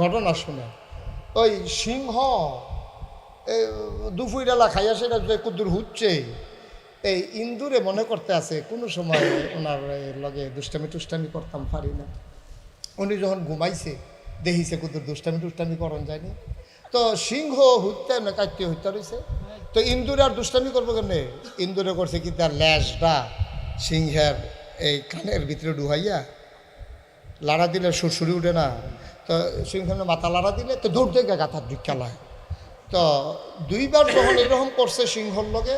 ঘটনা শুনে। ওই সিংহ এই দুপুরেলা খাইয়া সেটা যে কুদ্দুর হচ্ছে, এই ইন্দুরে মনে করতে আছে কোনো সময় ওনার লগে দুষ্টামি করতাম পারি না। উনি যখন ঘুমাইছে দেখিছে কুদ্দুর দুষ্টামি করন যায়নি, তো সিংহ হইতে না কাটতে হইতে রয়েছে। তো ইন্দুরে আর দুষ্টামি করবো কেন, ইন্দুরে করছে কি তার ল্যাসটা সিংহের এই কানের ভিতরে ডুহাইয়া লাড়া দিলে সুরসুরি উঠে না, তো সিংহের মাথা লাড়া দিলে তো দৌড় দেখে গাথার ঢুকালায়। তো দুইবার যখন এরকম করছে সিংহর লগে,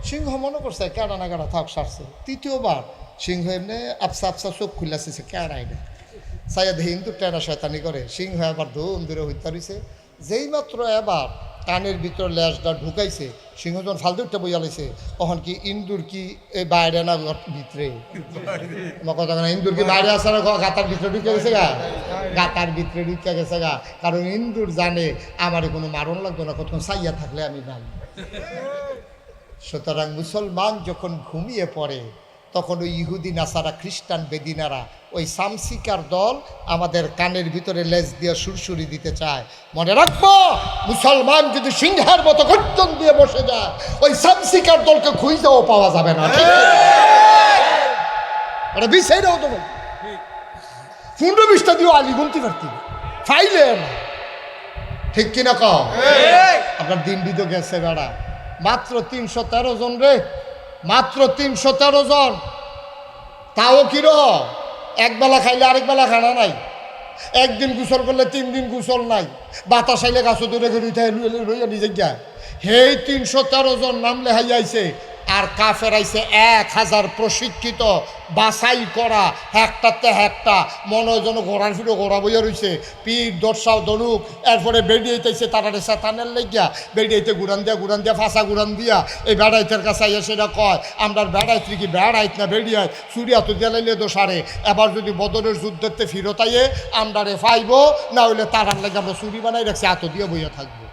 সিংহ মনে করছে কেডা না কেডা থাক সারছে। তৃতীয়বার সিংহ এমনি আপসা চোখ খুলেছে কেডাই না, সাইয়া দেখে কিন্তু টেনা শয়তানি করে। সিংহ এবার ধুম দূরে হইতে রয়েছে, যেই মাত্র এবার কানের ভিতর ল্যাসটা ঢুকাইছে, সিংহ যখন ফালতু উঠতে বইয়া লাইছে, তখন কি ইন্দুর কি এই বাইরে না ভিতরে, আমার কথা না, ইন্দুর কি বাইরে আসে না গাতার ভিতরে ঢুকে গেছে গা, গাতার ভিতরে ঢুকে গেছে গা। কারণ ইন্দুর জানে আমারে কোনো মারণ লাগতো না, কতক্ষণ সাইয়া থাকলে আমি নাই। সুতরাং মুসলমান যখন ঘুমিয়ে পড়ে তখন ওই ইহুদি নাসারা খ্রিস্টান বেদিনারা ওই সামসিকার দল আমাদের কানের ভিতরে লেজ দিয়ে সুরসুরি দিতে চায়। মনে রাখবো, মুসলমান যদি সিংহের মতো গর্জন দিয়ে বসে যায়, ওই সামসিকার দলকে খুঁজেও পাওয়া যাবে না। ওরা বিষয়টাও তো 15-20টা দিয়েও আলি বলতে পারতি ফাইলে না, ঠিক কিনা কম? আপনার দিন বিধ গেছে বেড়া, মাত্র 313 জন রে, মাত্র 313 জন। তাও কিরকম, একবেলা খাইলে আরেক বেলা খানা নাই, একদিন গোসল করলে 3 দিন গোসল নাই, বাতাস আইলে গাছ দূরে রইয়া নিজে গিয়া। হেই 313 জন নাম লেহাই আইছে, আর কাফের আইছে 1000 প্রশিক্ষিত বাছাই করা, একটাতে একটা মনে যেন ঘোড়ার ফিরো ঘোড়া বইয়া রয়েছে, পীর দর্শাও দলুক। এরপরে বেড়িয়েছে তারারে সেতানের লেগিয়া, বেড়িয়েতে গুড়ান দিয়া ফাঁসা গুড়ান দিয়া এই বেড়াইতের কাছে আইয়া সেটা কয় আমরা বেড়াইতে কি বেড়াইত না বেড়িয়ায় চুরিয়া তো দিলাইলে দোষারে। এবার যদি বদরের যুদ্ধতে ফিরত আইয়ে আমরা রে ফাইব, না হইলে তারার লেগে আমরা চুরি বানাই রাখছি, এত দিয়ে বইয়া থাকবো।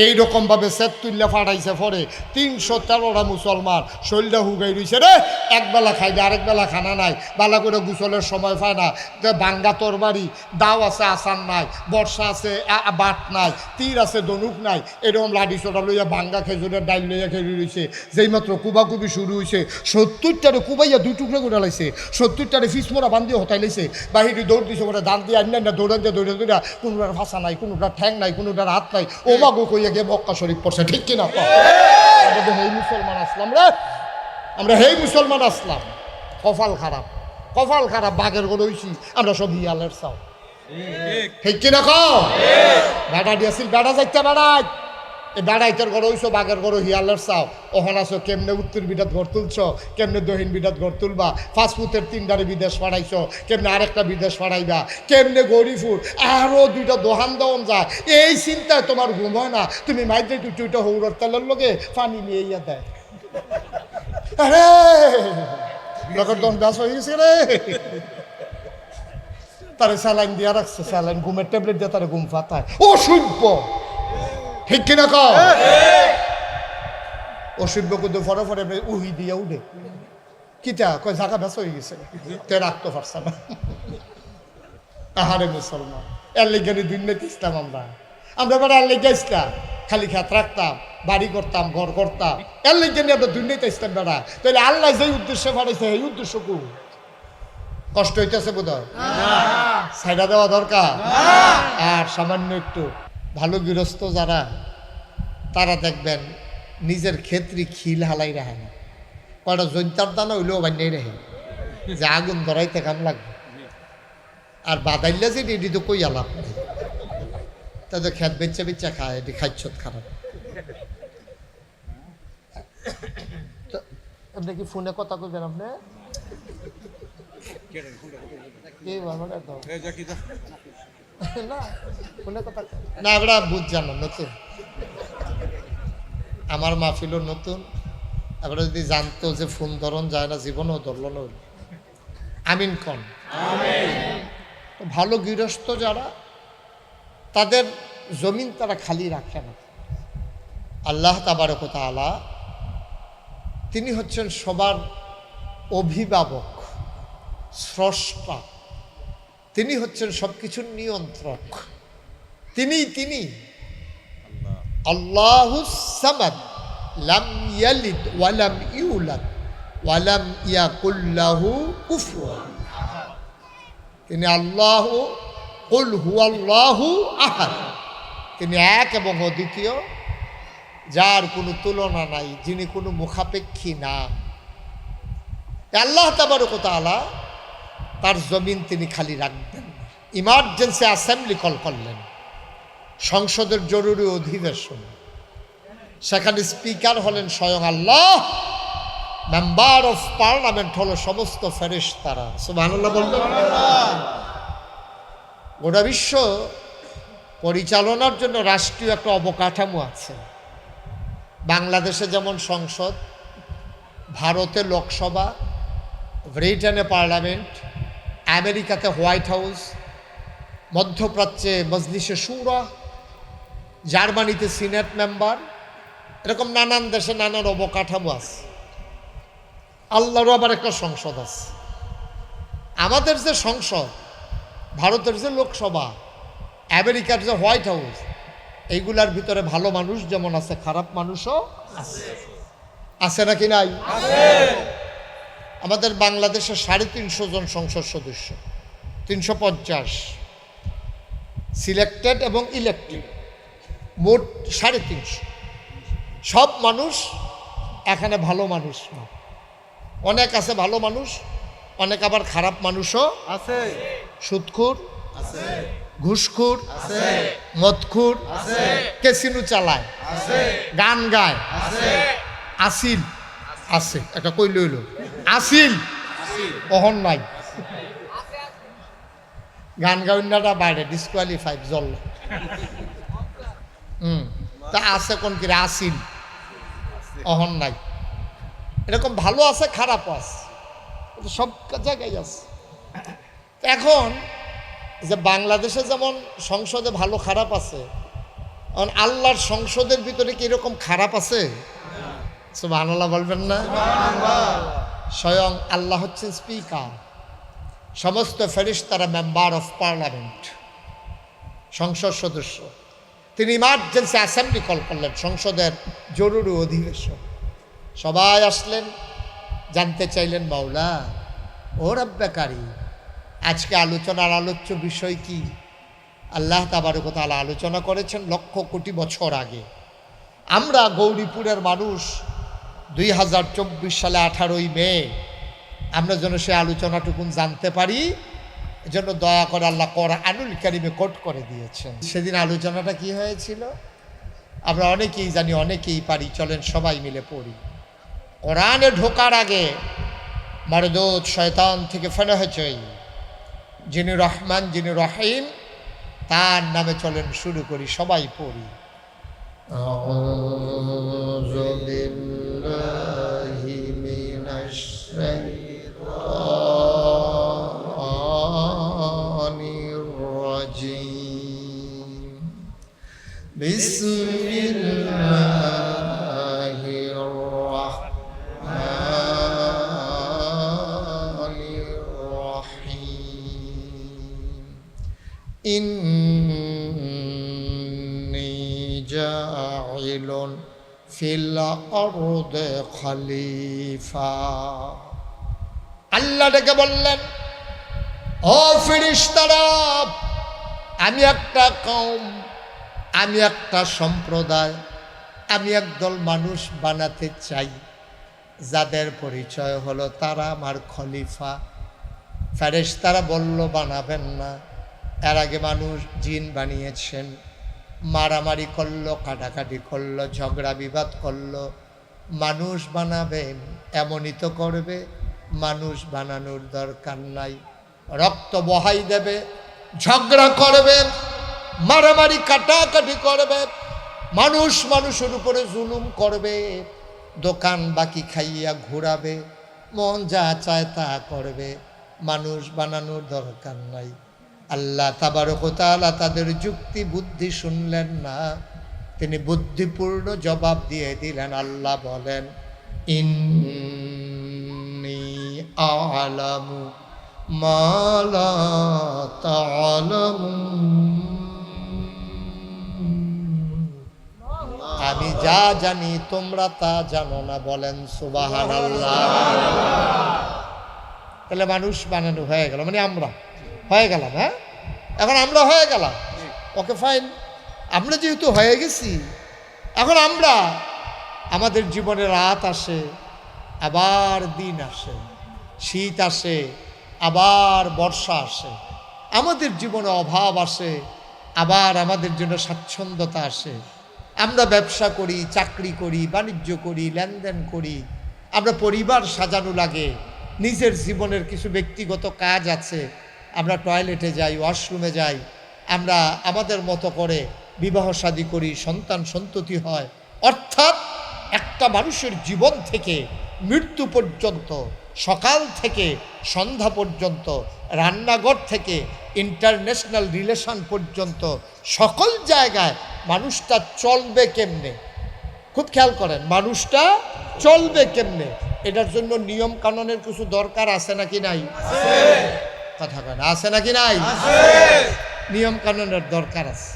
এইরকমভাবে সেত তুল্লা ফাটাইছে। পরে 313টা মুসলমান শরীরটা হুগাই রয়েছে রে, একবেলা খাইলে আরেক বেলা খানা নাই, বালা করে গোসলের সময় পায় না, বাঙ্গা তরবারি দাও আছে আসান নাই, বর্ষা আছে বাট নাই, তীর আছে দনুক নাই, এরকম লাঠি চোটা লইয়া বাঙ্গা খেজুরের ডাইল লইয়া খেয়ে রয়েছে। যেই মাত্র কুবাকুবি শুরু হয়েছে, 70টারে কুবাইয়া 2 টুকরো করে লাইছে, 70টারে ফিসমোরা বান্ধিয়ে হতাই লাইছে, বাহিরে দৌড় দিছে, ওরা দান দিয়ে আন্না দৌড়ান দিয়ে দৌড়া কোনোটার ভাষা নাই, কোনোটার ঠ্যাং নাই, কোনোটার হাত নাই, ও মাগো কইয়া গিয়ে মক্কা শরীফ পড়ছে, ঠিক কিনা? হেই মুসলমান আসলাম রে, আমরা হেই মুসলমান আসলাম। কপাল খারাপ, বাঘের গরু হইছি আমরা, সব হিয়ালের চাও, ঠিক কিনা? বেড়া দিয়েছিল, বেড়া যাইতে বেড়াই, এই বেড়াইতের গড় হইছো, বাঘের গরু হিয়ালের চাও। ওখান আছো কেমনে উত্তর বিরাট ঘর তুলছ, কেমনে দক্ষিণ বিরাট ঘর তুলবা, ফাস্টফুডের 3টারে বিদেশ পাঠাইছ, কেমনে আরেকটা বিদেশ পাঠাইবা, কেমনে গরিফুর আরও 2টা দোহান দেওয়ান যায়, এই চিন্তায় তোমার ঘুম হয় না। তুমি মাইতে টুইটা হৌরর তেলের লগে পানি নিয়ে ইয়া দেয়, আরে লোকের দন ব্যাস হয়ে গেছে রে, তারে স্যালাইন দিয়া রাখছে, স্যালাইন ঘুমের ট্যাবলেট দিয়ে তারা ঘুম ফাতায়, অসভ্য, ঠিক কিনা? অসভ্য কিন্তু ফরে উহি দিয়া উঠে কিটা কয় জায়গা ব্যাস হয়ে গেছে, তে রাখতে পারছে না। আহারে মুসলমান, এর লেগে দুর্নীতি ইসলাম, আমরা বেড়া এর লেগে ইসলাম, খালি খেত রাখতাম, বাড়ি করতাম, ঘর করতাম, এর লেগে নিয়ে আমরা দুর্নীতি ইসলাম বেড়া। তাহলে আল্লাহ যেই উদ্দেশ্যে বাড়াইছে এই উদ্দেশ্য কু কষ্ট হইতেছে বোধ হয়, সাইডা দেওয়া দরকার। আর সামান্য একটু ভালো গৃহস্থ যারা, তারা দেখবেন নিজের ক্ষেত্রে খিল হালাই রাখে না, কয়টা জৈন্তার দানা হইলেও বান্যাই রাখে, যে আগুন ধরাইতে কাম লাগবে। আর বাদাইলে যে এটি তো কই আলাপ, তাদের খেত বেচা খায়, এটি খাইছত খারাপ। আপনি কি ফোনে কথা কইবেন? আপনি না আমরা বুঝছেন না, নতুন আমার মাহফিলও নতুন, এবারে যদি জানতো যে ফোন ধরন যায় না, জীবনও ধরল না। আমিন কন। ভালো গৃহস্থ যারা, তাদের জমিন তারা খালি রাখে না। আল্লাহ তাবারক ওয়া তাআলা তিনি হচ্ছেন সবার অভিভাবক, স্রষ্টা, তিনি হচ্ছেন সব কিছুর নিয়ন্ত্রক। তিনি আল্লাহুস সামাদ লাম ইয়ালিদ ওয়া লাম ইউলাদ ওয়া লাম ইয়াকুল লাহু কুফুয়ান। তিনি আল্লাহ, কুল হুয়াল্লাহু আহাদ, তিনি এক এবং অদ্বিতীয়, যার কোনো তুলনা নাই, যিনি কোনো মুখাপেক্ষী না। আল্লাহ তাবারক ওয়া তাআলা তার জমিন তিনি খালি রাখবেন। ইমার্জেন্সি অ্যাসেম্বলি কল করলেন, সংসদের জরুরি অধিবেশন। সেখানে স্পিকার হলেন স্বয়ং আল্লাহ, মেম্বার অফ পার্লামেন্ট হলো সমস্ত ফেরেশতারা। সুবহানাল্লাহ বলবেন। গোটা বিশ্ব পরিচালনার জন্য রাষ্ট্রীয় একটা অবকাঠামো আছে। বাংলাদেশে যেমন সংসদ, ভারতে লোকসভা, ব্রিটেনে পার্লামেন্ট, আমেরিকাতে হোয়াইট হাউস, মধ্যপ্রাচ্যে মজলিসে শুরা, জার্মানিতে সিনেট মেম্বার, এরকম নানান দেশে নানান অবকাঠামো আছে। আল্লাহরও আবার একটা সংসদ আছে। আমাদের যে সংসদ, ভারতের যে লোকসভা, আমেরিকার যে হোয়াইট হাউস, এইগুলার ভিতরে ভালো মানুষ যেমন আছে, খারাপ মানুষও আছে। আছে নাকি নাই? আমাদের বাংলাদেশে 350 জন সংসদ সদস্য, 350 সিলেক্টেড এবং ইলেক্টেড, মোট 350। সব মানুষ এখানে ভালো মানুষ না। অনেক আছে ভালো মানুষ, অনেক আবার খারাপ মানুষও আছে। সুদখোর আছে, ঘুষখোর আছে, মদখোর আছে, ক্যাসিনো চালায় আছে, গান গায় আছে, আসিল আছে, একটা কই লইল আসিল অহন নাই, গান গাউন্নাটা বাইরে ডিসকোয়ালিফাইড জল। তা আছে কোন কি আসিল অহন নাই। এরকম ভালো আছে, খারাপও আছে, সব জায়গায় আছে। এখন যে বাংলাদেশে যেমন সংসদে ভালো খারাপ আছে, এখন আল্লাহর সংসদের ভিতরে কি এরকম খারাপ আছে? সুবহানাল্লাহ বলবেন না? স্বয়ং আল্লাহ হচ্ছেন স্পিকার, সমস্ত ফেরেশতারা মেম্বার অফ পার্লামেন্ট, সংসদ সদস্য। তিনি ইমার্জেন্সি অ্যাসেম্বলি কল করলেন, সংসদের জরুরি অধিবেশন। সবাই আসলেন, জানতে চাইলেন, মাওলা ও রব্বে কারীম, আজকে আলোচনার আলোচ্য বিষয় কি? আল্লাহ তাবারক ওয়া তাআলা আলোচনা করেছেন লক্ষ কোটি বছর আগে। আমরা গৌরীপুরের মানুষ 2024 সালে 18ই মে আমরা যেন সেই আলোচনাটুকুন জানতে পারি, এজন্য দয়া করে আল্লাহ কোরআনুল কারীমে কোট করে দিয়েছেন। সেদিন আলোচনাটা কি হয়েছিল আমরা অনেকেই জানি, অনেকেই পারি। চলেন সবাই মিলে পড়ি। কোরআনে ঢোকার আগে মারদুদ শয়তান থেকে ফেলা হয়েছে, যিনি রহমান যিনি রহিম, তার নামে চলেন শুরু করি, সবাই পড়ি। আউযু বিল্লাহি মিনাশ শাইতানির রাজীম। বিসমিল্লাহির রাহমানির রাহিম। ইন্নী জাইলুন ফিল আরদি খলিফা। আল্লাহ ডেকে বললেন, ও ফেরেশতারা, আমি একটা কওম, আমি একটা সম্প্রদায়, আমি একদল মানুষ বানাতে চাই, যাদের পরিচয় হলো তারা আমার খলিফা। ফেরেশতারা বলল, বানাবেন না, এর আগে মানুষ জিন বানিয়েছেন, মারামারি করলো, কাটাকাটি করলো, ঝগড়া বিবাদ করলো, মানুষ বানাবেন এমনই তো করবে, মানুষ বানানোর দরকার নাই। রক্ত বহাই দেবে, ঝগড়া করবে, মারামারি কাটাকাটি করবে, মানুষ মানুষের উপরে জুলুম করবে, দোকান বাকি খাইয়া ঘোরাবে, মন যা চায় তা করবে, মানুষ বানানোর দরকার নাই। আল্লাহ তাবারক ওয়া তাআলা তাদের যুক্তি বুদ্ধি শুনলেন না, তিনি বুদ্ধিপূর্ণ জবাব দিয়ে দিলেন। আল্লাহ বলেন, ইন্নী আ'লামু মা লা তা'লামুন। আমি যা জানি তোমরা তা জানো না, বলেন সুবহানাল্লাহ। তাহলে মানুষ বানানো হয়ে গেল, মানে আমরা হয়ে গেলাম। হ্যাঁ, এখন আমরা হয়ে গেলাম, ওকে ফাইন। আমরা যেহেতু হয়ে গেছি, এখন আমরা আমাদের জীবনে রাত আসে, আবার দিন আসে, শীত আসে, আবার বর্ষা আসে, আমাদের জীবনে অভাব আসে, আবার আমাদের জন্য স্বাচ্ছন্দ্যতা আসে। আমরা ব্যবসা করি, চাকরি করি, বাণিজ্য করি, লেনদেন করি, আমরা পরিবার সাজানো লাগে, নিজের জীবনের কিছু ব্যক্তিগত কাজ আছে, আমরা টয়লেটে যাই, ওয়াশরুমে যাই, আমরা আমাদের মতো করে বিবাহ শাদী করি, সন্তান সন্ততি হয়। অর্থাৎ একটা মানুষের জীবন থেকে মৃত্যু পর্যন্ত, সকাল থেকে সন্ধ্যা পর্যন্ত, রান্নাঘর থেকে ইন্টারন্যাশনাল রিলেশন পর্যন্ত সকল জায়গায় মানুষটা চলবে কেমনে, খুব খেয়াল করেন, মানুষটা চলবে কেমনে, এটার জন্য নিয়ম কানুনের কিছু দরকার আছে নাকি নাই? কথা কেন, আছে নাকি নাই? নিয়ম কানুনের দরকার আছে।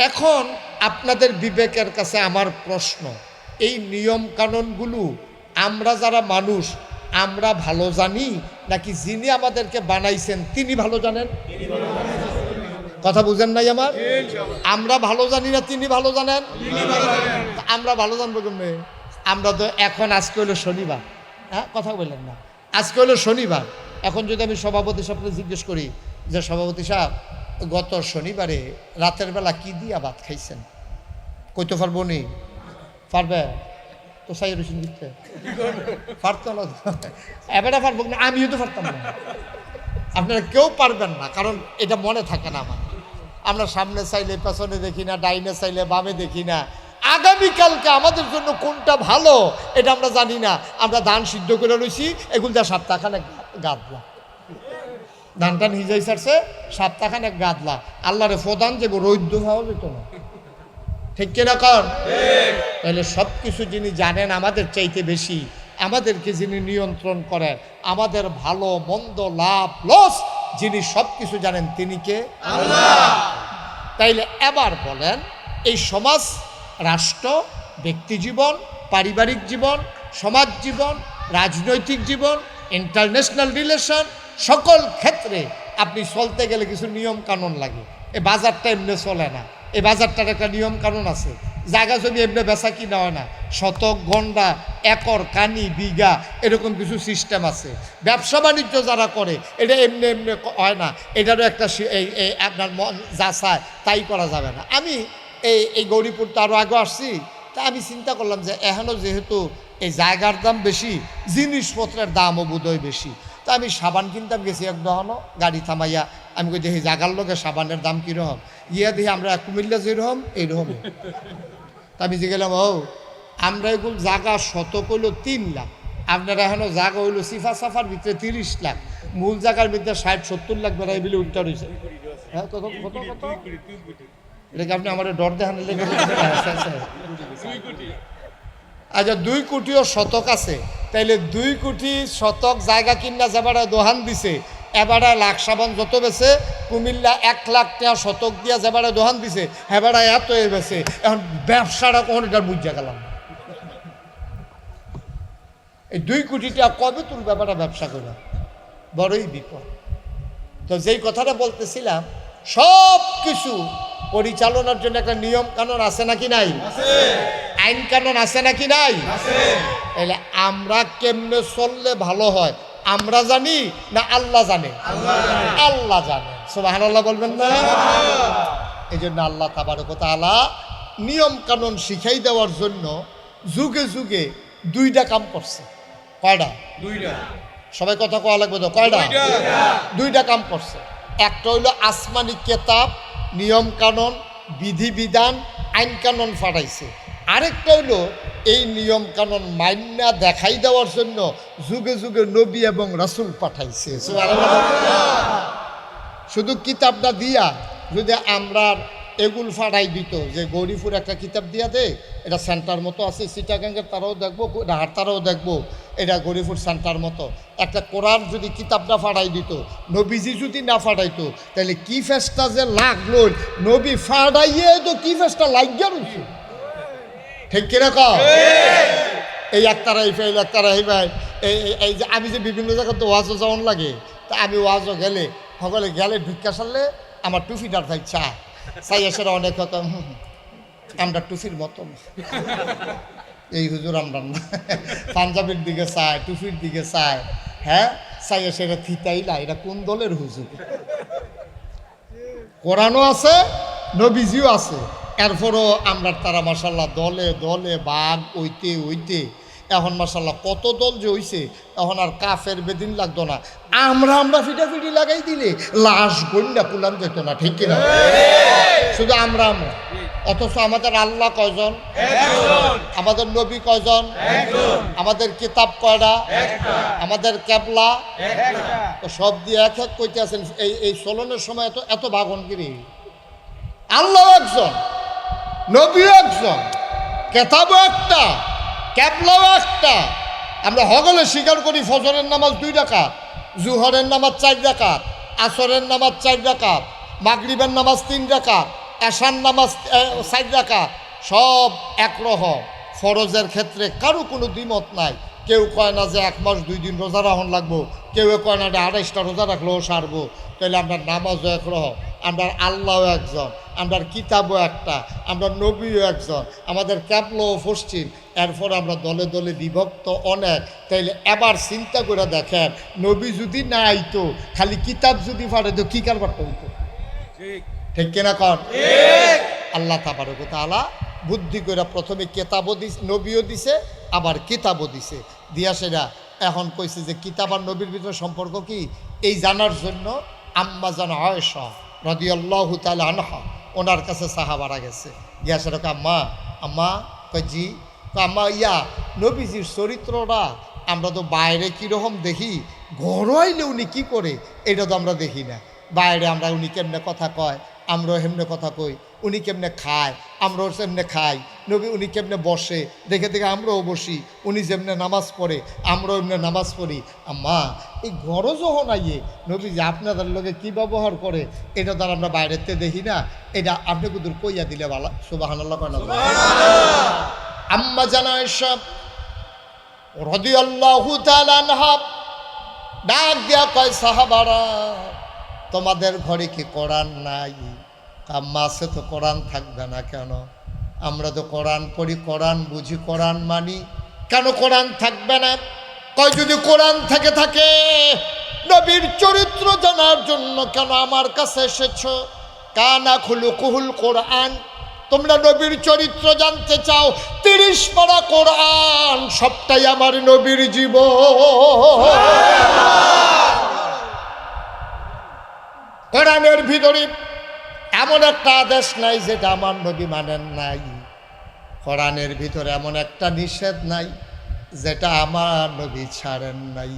এখন আপনাদের বিবেকের কাছে আমার প্রশ্ন, এই নিয়ম কানুনগুলো আমরা যারা মানুষ, আমরা ভালো জানি নাকি যিনি আমাদেরকে বানাইছেন তিনি ভালো জানেন? কথা বুঝেন নাই আমার? আমরা ভালো জানি না তিনি ভালো জানেন? আমরা ভালো জানবো কেমনে? আমরা তো এখন, আজকে হলো শনিবার, হ্যাঁ কথা বললেন না, আজকে হলো শনিবার। এখন যদি আমি সভাপতি সাহেবকে জিজ্ঞেস করি যে সভাপতি সাহেব গত শনিবারে রাতের বেলা কি দিয়া ভাত খাইছেন, কইতে পারবো নি? পারবে তো? সাই রসুন দিতে পারতো না, এবারে পারবো না, আমিও তো পারতাম না, আপনারা কেউ পারবেন না, কারণ এটা মনে থাকে না আমার। আমরা সামনে চাইলে পেছনে দেখি না, ডাইনে চাইলে বামে দেখি না, আগামীকালকে আমাদের জন্য কোনটা ভালো এটা আমরা জানি না। আমরা ধান সিদ্ধ করে রয়েছি, এগুলো যা সপ্তাহখানে গাদলা, ধানটা নিজেই ছাড়ছে, সপ্তাহখানে গাদলা, আল্লাহরে প্রধান যে রৈদ্য হওয়া যেত না, ঠিক কিনা কর? তাহলে সব কিছু যিনি জানেন আমাদের চাইতে বেশি, আমাদেরকে যিনি নিয়ন্ত্রণ করেন, আমাদের ভালো মন্দ লাভ লস যিনি সব কিছু জানেন, তিনি কে? আল্লাহ। তাইলে এবার বলেন, এই সমাজ, রাষ্ট্র, ব্যক্তি জীবন, পারিবারিক জীবন, সমাজ জীবন, রাজনৈতিক জীবন, ইন্টারন্যাশনাল রিলেশন, সকল ক্ষেত্রে আপনি চলতে গেলে কিছু নিয়ম কানুন লাগে। এই বাজারটা এমনি চলে না, এই বাজারটার একটা নিয়ম কানুন আছে। জায়গা জমি এমনি বেচা কিনা হয় না, শতক, গন্ডা, একর, কানি, বিঘা, এরকম কিছু সিস্টেম আছে। ব্যবসা বাণিজ্য যারা করে এটা এমনি এমনি হয় না, এটারও একটা এই আপনার মন যা চায় তাই করা যাবে না। আমি এই গৌরীপুর তো আরও আগে আসছি, তা আমি চিন্তা করলাম যে এখনও যেহেতু এই জায়গার দাম বেশি, জিনিসপত্রের দামও বোধহয় বেশি, তা আমি সাবান কিনতাম গেছি এক দহনও, গাড়ি থামাইয়া আমি কই দেখি জাগার লোকে সাবানের দাম কীরকম, ইয়া দেখি আমরা কুমিল্লা যেরকম এইরকম। তা আমি যে গেলাম, ও আমরা এগুলো জায়গা শতক হইল 3 লাখ, আপনারা এখনও জায়গা হইলো সিফা সাফার ভিতরে 30 লাখ, মূল জায়গার ভিতরে 60-70 লাখ বেড়াই বলে উল্টা রয়েছে। হ্যাঁ কত কত কত এটাকে আপনি আমার ডর দেখান লেগে? আচ্ছা 2 কোটিও শতক আছে, তাইলে 2 কোটি শতক জায়গা কিনা যাবারা দোহান দিছে, এবারে লাখ সাবান যত বেছে, কুমিল্লা 1 লাখ টাকা শতক দিয়া যাবারা দোহান দিছে, হেবারা এত বেছে। এখন ব্যবসাটা কখন এটার বুঝা গেলাম, এই 2 কোটি টাকা কবে তুল ব্যাপারটা ব্যবসা করে, বড়ই বিপদ। তো যেই কথাটা বলতেছিলাম, সব কিছু পরিচালনার জন্য একটা নিয়ম কানুন আছে নাকি নাই? আইন কানুন আছে নাকি নাই? তাহলে আমরা কেমনে চললে ভালো হয় আমরা জানি না আল্লাহ জানে? আল্লাহ জানে। সুবহানাল্লাহ বলবেন না? এই জন্য আল্লাহ তাবারক ওয়া তাআলা নিয়ম কানুন শিখাই দেওয়ার জন্য যুগে যুগে 2টা কাম করছে। কয়টা? 2টা। সবাই কথা কওয়া লাগবে তো, কয়টা? 2টা কাম করছে। একটা হইলো আসমানি কেতাব, নিয়ম কানুন, বিধিবিধান, আইন কানুন ফাটাইছে। আরেকটা হইলো এই নিয়ম কানুন মাইন্না দেখাই দেওয়ার জন্য যুগে যুগে নবী এবং রাসূল পাঠাইছে। শুধু কিতাবটা দিয়া যদি আমরা এগুল ফাটাই দিত, যে গৌরীপুর একটা কিতাব দিয়া দে, এটা সেন্টার মতো আছে, চিটাগাঙ্গের তারাও দেখবো, রাহার তারাও দেখবো, এটা গৌরীপুর সেন্টার মতো একটা কোরআন যদি কিতাবটা ফাটাই দিত, নবীজি যদি না ফাটাইতো, তাহলে কি ফেসটা যে লাগলো, নবী ফাটাইয়ে তো কি ফেসটা লাগিয়া রয়েছে। ঠিক কিনা কও? এই একতারা এই ফাইল একতারা এই ভাই এই যে আমি যে বিভিন্ন জায়গাতে ওয়াজও যাওয়ান লাগে, তা আমি ওয়াজও গেলে সকলে গেলে ভিক্ষা সারলে আমার টুফিটার ভাই চাই এসে অনেক হতো আমরা টুফির মতন এই হুজুর আমরা না, পাঞ্জাবের দিকে চায়, টুফির দিকে চায়, হ্যাঁ চাই এসে এটা থিতাইলা, এটা কোন দলের হুজুর? কোরআনও আছে, নবীজিও আছে, এরপরও আমরা তারা মাসাল্লাহ দলে দলে বাঘ ওইতে এখন মাসাল্লাহ কত দল যে হইছে, এখন আর কাফের বেদিন লাগতো না, আমরা ফিটাফিটি লাগাই দিলে লাশ গন্ডা পুলান যেত না, ঠিক কিনা? শুধু আমরা অথচ আমাদের আল্লাহ কয়জন? আমাদের নবী কয়জন? আমাদের কিতাব কয়টা? আমাদের ক্যাবলা তো সব দিয়ে এক এক কইতে আছেন। এই চলনের সময় এত ভাগনগিরি। আল্লাহ একজন, নবীও একজন, কেতাবও একটা, ক্যাবলাও একটা। আমরা হগলে স্বীকার করি ফজরের নামাজ 2 রাকাত, জুহরের নামাজ 4 রাকাত, আসরের নামাজ 4 রাকাত, মাগরিবের নামাজ 3 রাকাত, এশার নামাজ 4 রাকাত, সব একরকম। ফরজের ক্ষেত্রে কারো কোনো দ্বিমত নাই। কেউ কয় না যে 1 মাস 2 দিন রোজা রাখুন লাগবো, কেউ কয় না যে 28টা রোজা রাখলেও সারবো। তাহলে আমরা নামাজও একরকম, আমরা আল্লাহও একজন, আমরা কিতাবও একটা, আমরা নবীও একজন, আমাদের ক্যাবলাও পশ্চিম, এরপর আমরা দলে দলে বিভক্ত অনেক। তাইলে এবার চিন্তা করে দেখেন, নবী যদি না আইতো, খালি কিতাব যদি পারে তো কী কারবারটা হইতো? ঠিক কিনা কন? আল্লাহ তাবারক তাআলা বুদ্ধি করে প্রথমে কেতাবও দিছে, নবীও দিছে, আবার কিতাবও দিছে, দিয়া সেটা এখন কইছে যে কিতাব আর নবীর ভিতরে সম্পর্ক কি, এই জানার জন্য আম্মা জান আয়েশা রাদিয়াল্লাহু তাআলা আনহা ওনার কাছে সাহাবারা গেছে, গিয়া সেটা আম্মা কয় জি, আম্মা নবীজির চরিত্রটা আমরা তো বাইরে কীরকম দেখি, ঘর আইলে উনি কী করে এটা তো আমরা দেখি না। বাইরে আমরা উনি কেমনে কথা কয়, আমরাও হেমনে কথা কই, উনি কেমনে খায়, আমরাও সেমনে খাই, নবী উনি কেমনে বসে দেখে দেখে আমরাও বসি, উনি যেমনে নামাজ পড়ে আমরাও এমনি নামাজ পড়ি। আম্মা এই ঘরও যখন আইয়ে নবী যে আপনাদের লোকে কী ব্যবহার করে এটা তো আমরা বাইরেতে দেখি না, এটা আপনি কুদুর কইয়া দিলে ভালো। সুবহানাল্লাহ। আম্মা জান আয়েশা রাদিয়াল্লাহু তাআলা আনহা ডাক দিয়া কয়, সাহাবারা তোমাদের ঘরে কি কোরআন নাই? আম্মা আছে তো, কোরআন থাকবে না কেন? আমরা তো কোরআন পড়ি, কোরআন বুঝি, কোরআন মানি, কেন কোরআন থাকবে না? কয় যদি কোরআন থাকে নবীর চরিত্র জানার জন্য কেন আমার কাছে এসেছ? কানা খুলুকুহুল কোরআন, তোমরা নবীর চরিত্র জানতে চাও, 30 পারা কোরআন সবটাই আমার নবীর জীবন। কোরআনের ভিতরে এমন একটা আদেশ নাই যেটা আমার নবী মানেন নাই, কোরআনের ভিতরে এমন একটা নিষেধ নাই যেটা আমার নবী ছাড়েন নাই।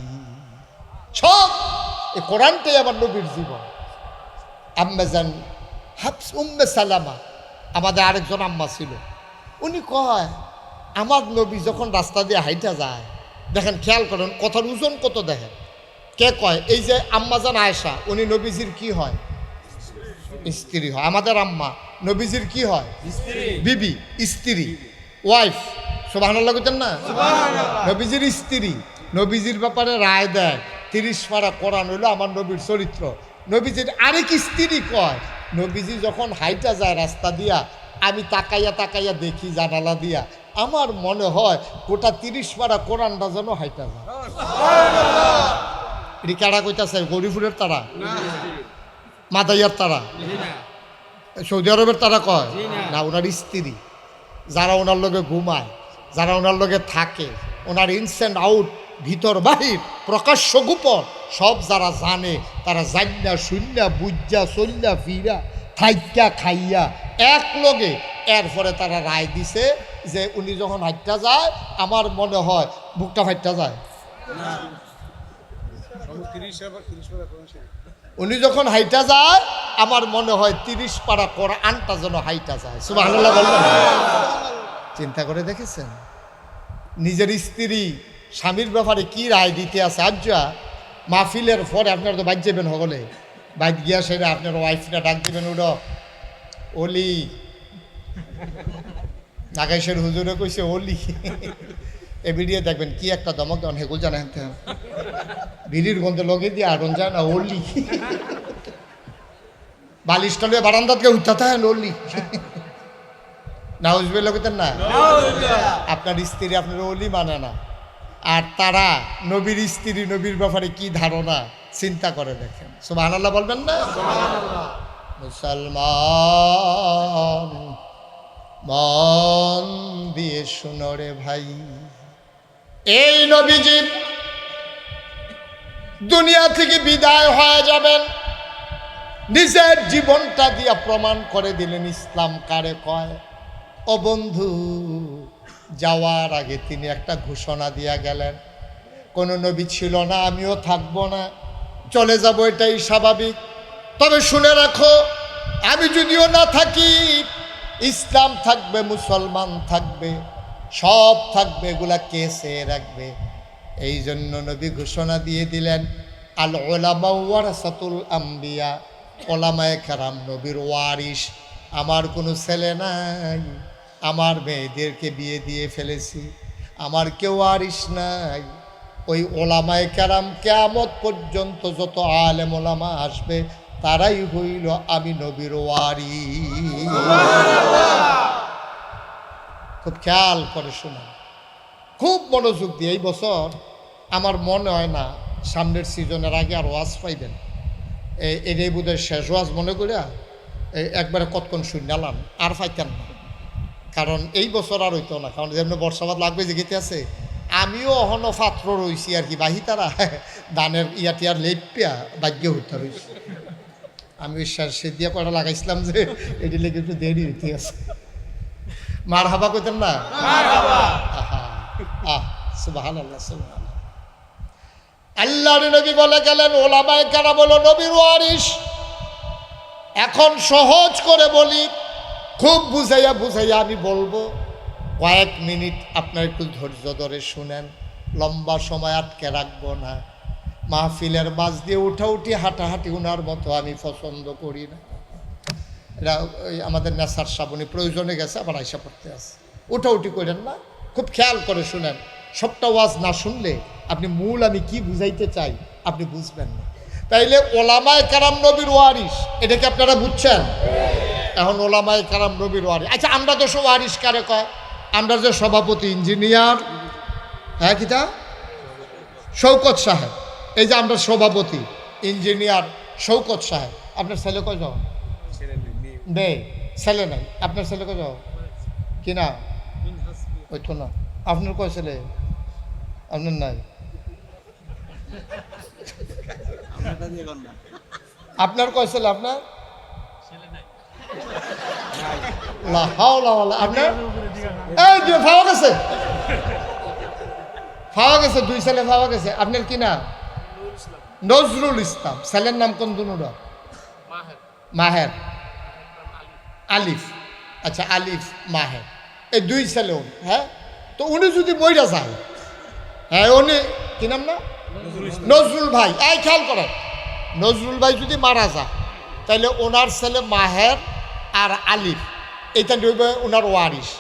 সব এই কোরআনটাই আমার নবীর জীবন। আম্মা জান হাফস উম্মে সালামা আমাদের আরেকজন আম্মা ছিল, উনি কয় আমার নবী যখন রাস্তা দিয়ে হাইটা যায়, দেখেন খেয়াল করেন কথার ওজন কত, দেখেন কে কয়, এই যে আম্মা জান আয়েশা উনি নবীজির কি হয়? স্ত্রী হয়। আমাদের আম্মা নবীজির কি হয়? বিবি, স্ত্রী, ওয়াইফ। সুবহানাল্লাহ কইতেন না? নবীজির স্ত্রী নবীজির ব্যাপারে রায় দেয়, 30 পারা কোরআন হইল আমার নবীর চরিত্র। নবীজির আরেক স্ত্রী কয়, নবীজি যখন হাইটা যায় রাস্তা দিয়া, আমি তাকাইয়া দেখি জানালা দিয়া, আমার মনে হয় গোটা 30 পারা কোরআনটা যেন হাইটা যায়। এটি কারা কইতাছে? গরিপুরের তারা, মাদাইয়ার তারা, সৌদি আরবের তারা কয় না, ওনার স্ত্রী যারা ওনার লগে ঘুমায়, যারা ওনার লগে থাকে, ওনার ইনস অ্যান্ড আউট, ভিতর বাহির, প্রকাশ্য গোপন সব যারা জানে, তারা জান্না শুননা বুঝা চল্লা ফিরা থাইকা খাইয়া এক লগে, এরপরে তারা রায় দিছে যে উনি যখন হাইটা যায় আমার মনে হয় বুকটা ফাইটা যায়। উনি যখন হাইটা যায় আমার মনে হয় 30 পারা কোরআনটা যেন হাইটা যায়। সুবহানাল্লাহ বললেন। চিন্তা করে দেখেছেন নিজের স্ত্রী স্বামীর ব্যাপারে কি রায় দিতে আছে? আজ্জা মাহফিলের পরে আপনারা তো বাইর যাবেন, হলে বাইর গিয়া সেটা আপনার ওয়াইফটা ডাক দিবেন, ওটা ওলি নাগাইশের হুজুরে কইছে অলি। এ ভিডিও দেখবেন কি একটা দমক দেন হেগুল জানেন ভিড়ির গন্ধে লগে দিয়ে আড়ন যায় না অলি। বালিশটা বারান্দাতকে উঠাতে হয় অলি। নাউজবে লগেতেন না, আপনার স্ত্রী আপনার অলি মানে না, আর তারা নবীর স্ত্রী নবীর ব্যাপারে কি ধারণা চিন্তা করে দেখেন। সুবহানাল্লাহ বলবেন না? মুসলমান মন দিয়ে শুনো রে ভাই, এই নবীজি দুনিয়া থেকে বিদায় হয়ে যাবেন, নিজের জীবনটা দিয়া প্রমাণ করে দিলেন ইসলাম কারে কয়। ও বন্ধু, যাওয়ার আগে তিনি একটা ঘোষণা দিয়া গেলেন, কোনো নবী ছিল না, আমিও থাকবো না, চলে যাব, এটাই স্বাভাবিক। তবে শুনে রাখো, আমি যদিও না থাকি, ইসলাম থাকবে, মুসলমান থাকবে, সব থাকবে, এগুলা কে চেয়ে রাখবে? এই জন্য নবী ঘোষণা দিয়ে দিলেন, আল উলামা ওয়ারাসাতুল আম্বিয়া, ওলামায়ে কেরাম নবীর ওয়ারিস। আমার কোনো ছেলে নাই, আমার মেয়েদেরকে বিয়ে দিয়ে ফেলেছি, আমার কেউ ওয়ারিস নাই। ওই ওলামায়ে কেরাম কিয়ামত পর্যন্ত যত আলেম ওলামা আসবে, তারাই হইল আমি নবীর ওয়ারিস। খুব খেয়াল করে শোনা, খুব মনোযোগ দিয়ে। এই বছর আমার মনে হয় না সামনের সিজনের আগে আর ওয়াজ পাইবেন। এটাই বোধহয় শেষ ওয়াজ মনে করিয়া একবারে কতক্ষণ শুনালাম, আর পাইতেন না। কারণ এই বছর আর হইতো না, কারণ যেমন বর্ষাবাদ লাগবে যে গেতে আছে, আমিও অহনো পাত্র রয়েছি আর কি, বাহি তারা দানের ইয়াটিয়ার লেপিয়া ভাগ্য হইতে রয়েছে। আমি সে দিয়ে কয়টা লাগাইছিলাম যে এটি লেগে একটু দেরি হইতে আছে। মার হাবা কইতেন না? সুবহানাল্লাহ, সুবহানাল্লাহ। আল্লাহর নবী বলে গেলেন, ওলামায়ে কেরাম বলো নবীর ওয়ারিস। এখন সহজ করে বলি, খুব বুঝাইয়া বুঝাইয়া আমি বলবো, কয়েক মিনিট আপনার একটু ধৈর্য ধরে শুনেন, লম্বা সময় আটকে রাখবো না। মাহফিলের মাঝ দিয়ে উঠাউঠি হাঁটাহাঁটি উনার মতো আমি পছন্দ করি না। এটা ওই আমাদের নেশার শ্রাবণী প্রয়োজনে গেছে, আবার আইসা পড়তে আছে, উঠাউঠি করেন না, খুব খেয়াল করে শুনেন। সবটা ওয়াজ না শুনলে আপনি মূল আমি কি বুঝাইতে চাই আপনি বুঝবেন না। তাইলে ওলামায়ে কেরাম নবীর ওয়ারিস, এটা কি আপনারা বুঝছেন? এখন ওলামায়ে কেরাম নবীর ওয়ারিস। আচ্ছা, আমরা তো সব ওয়ারিস কারে কয়? আমরা যে সভাপতি ইঞ্জিনিয়ার, হ্যাঁ কিতা শৌকত সাহেব, এই যে আমরা সভাপতি ইঞ্জিনিয়ার শৌকত সাহেব, আপনার ছেলে কয় যাও? নেই, ছেলে নাই। আপনার ছেলে কয় যাও? কিনা ওই তো না। আপনার কয় ছেলে? আপনার নাই। আপনার কয় ছেলে? আপনার আপনার এই যে পাওয়া গেছে, পাওয়া গেছে, দুই ছেলে পাওয়া গেছে। আপনার কি নাম? নজরুল ইসলাম। ছেলের নাম কোন দুনুরা? মাহের, আলিফ। আচ্ছা, আলিফ মাহের, এই দুই ছেলে। হ্যাঁ, তো উনি যদি মইরা যায়, হ্যাঁ উনি কি নাম না? নজরুল ভাই। এই খেয়াল করেন, নজরুল ভাই যদি মারা যায়, তাহলে ওনার ছেলে মাহের আর আলিফ, এইটা রইবে ওনার ওয়ারিস।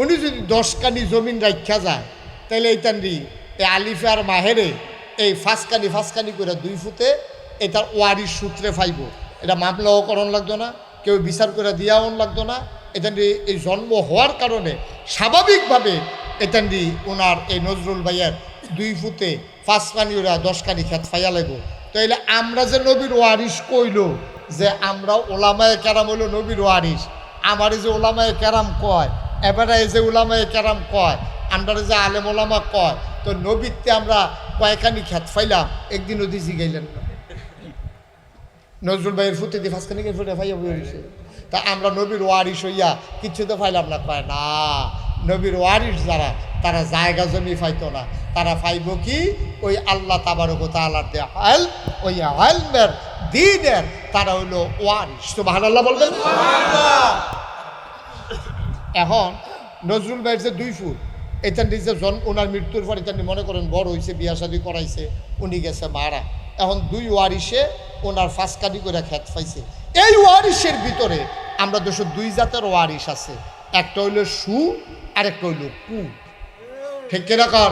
উনি যদি 10 কানি জমিন রাখা যায়, তাহলে এইটান্ডি এই আলিফে আর মাহেরে এই ফাঁসকানি করে 2 ফুটে এটার ওয়ারিস সূত্রে পাইব। এটা মামলাও করণ লাগতো না, কেউ বিচার করে দিয়াও লাগতো না। এটান্ডি এই জন্ম হওয়ার কারণে স্বাভাবিকভাবে এটান্ডি ওনার এই নজরুল ভাইয়ের 2 ফুটে 5 কানি ওরা 10 কানি খেত ফাইয়া লাগবো। তাইলে আমরা যে নবীর ওয়ারিস কইল, যে আমরা ওলামায়ে কেরাম হইল নবীর ওয়ারিস, আমার যে ওলামায়ে কেরাম কয়, এবারে এই যে ওলামায়ে কেরাম কয়, আমরা যে আলেম ওলামা কয়, তো নবীতে আমরা কয়েকখানি খেত ফাইলাম, একদিন ওদি জিগাইলেন না। নজরুল ভাইয়ের ফুটে দিয়ে 5 কানি ফুটে ফাইয়া বইছে, তা আমরা নবীর ওয়ারিস হইয়া কিচ্ছু তো ফাইলাম না। কয় না, নবীর ওয়ারিস যারা, তারা জায়গা জমি পাইতো না, তারা পাইব কি? ওই আল্লাহ তাবারক ওয়া তাআলার দেয়া ইলম, ওই ইলমের দ্বীনের তারা হইলো ওয়ারিস। সুবহানাল্লাহ বলবেন। এখন নজরুল ভাইয়ের যে 2 ফুট, এটা নিজে ওনার মৃত্যুর পর এটা মনে করেন বড় হয়েছে, বিয়া শাদী করাইছে, উনি গেছে মারা। এখন 2 ওয়ারিসে ওনার 5 কানি করে খেত পাইছে। এই ওয়ারিসের ভিতরে আমরা 202 জাতের ওয়ারিস আছে। একটা হইলো সু আর একটা হইলো কু। ঠিক কিনা কর?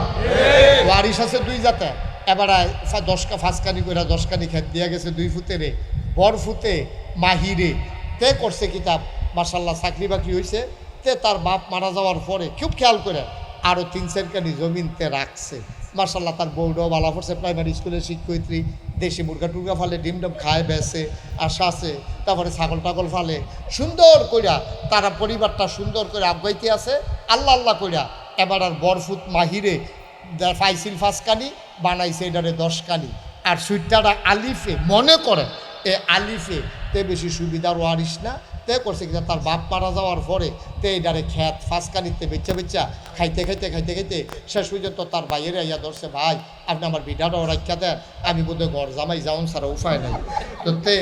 ওয়ারিশ আছে দুই জাতে, এবার 10 করে 10 খেত দিয়া গেছে 2 ফুটেরে, বড় ফুতে মাহিরে তে করছে কিতাব মাশাল্লাহ চাকরি বাকরি হয়েছে। তে তার বাপ মারা যাওয়ার পরে খুব খেয়াল করে আরও 3-4 কানি জমিনতে রাখছে। মাশাল্লাহ তার বউটাও ভালো পড়ছে, প্রাইমারি স্কুলের শিক্ষয়িত্রী, দেশি মুরগা টুরগা ফালে, ডিম ডম খায় বেছে আশা আছে, তারপরে ছাগল টাগল ফালে, সুন্দর কইরা তারা পরিবারটা সুন্দর করে আগাইতে আছে আল্লাহ আল্লাহ কইরা। এবার আর বরফুত মাহিরে পাইছিল 5 কানি, বানাইছে এটারে 10 কানি। আর সুইটারা আলিফে মনে করেন এ আলিফে তে বেশি সুবিধার ওয়ারিস না, তে করছে কিনা তার বাপ মারা যাওয়ার পরে তে এটারে খ্যাত 5 কানিতে বেচা বেচা খাইতে খাইতে খাইতে খাইতে শেষ পর্যন্ত তার বাইরে আইয়া ধরছে, ভাই আপনি আমার বিডাটাও রাখা দেন, আমি বোধহয় ঘর জামাই যাওন ছাড়া উপায় নাই। তো তে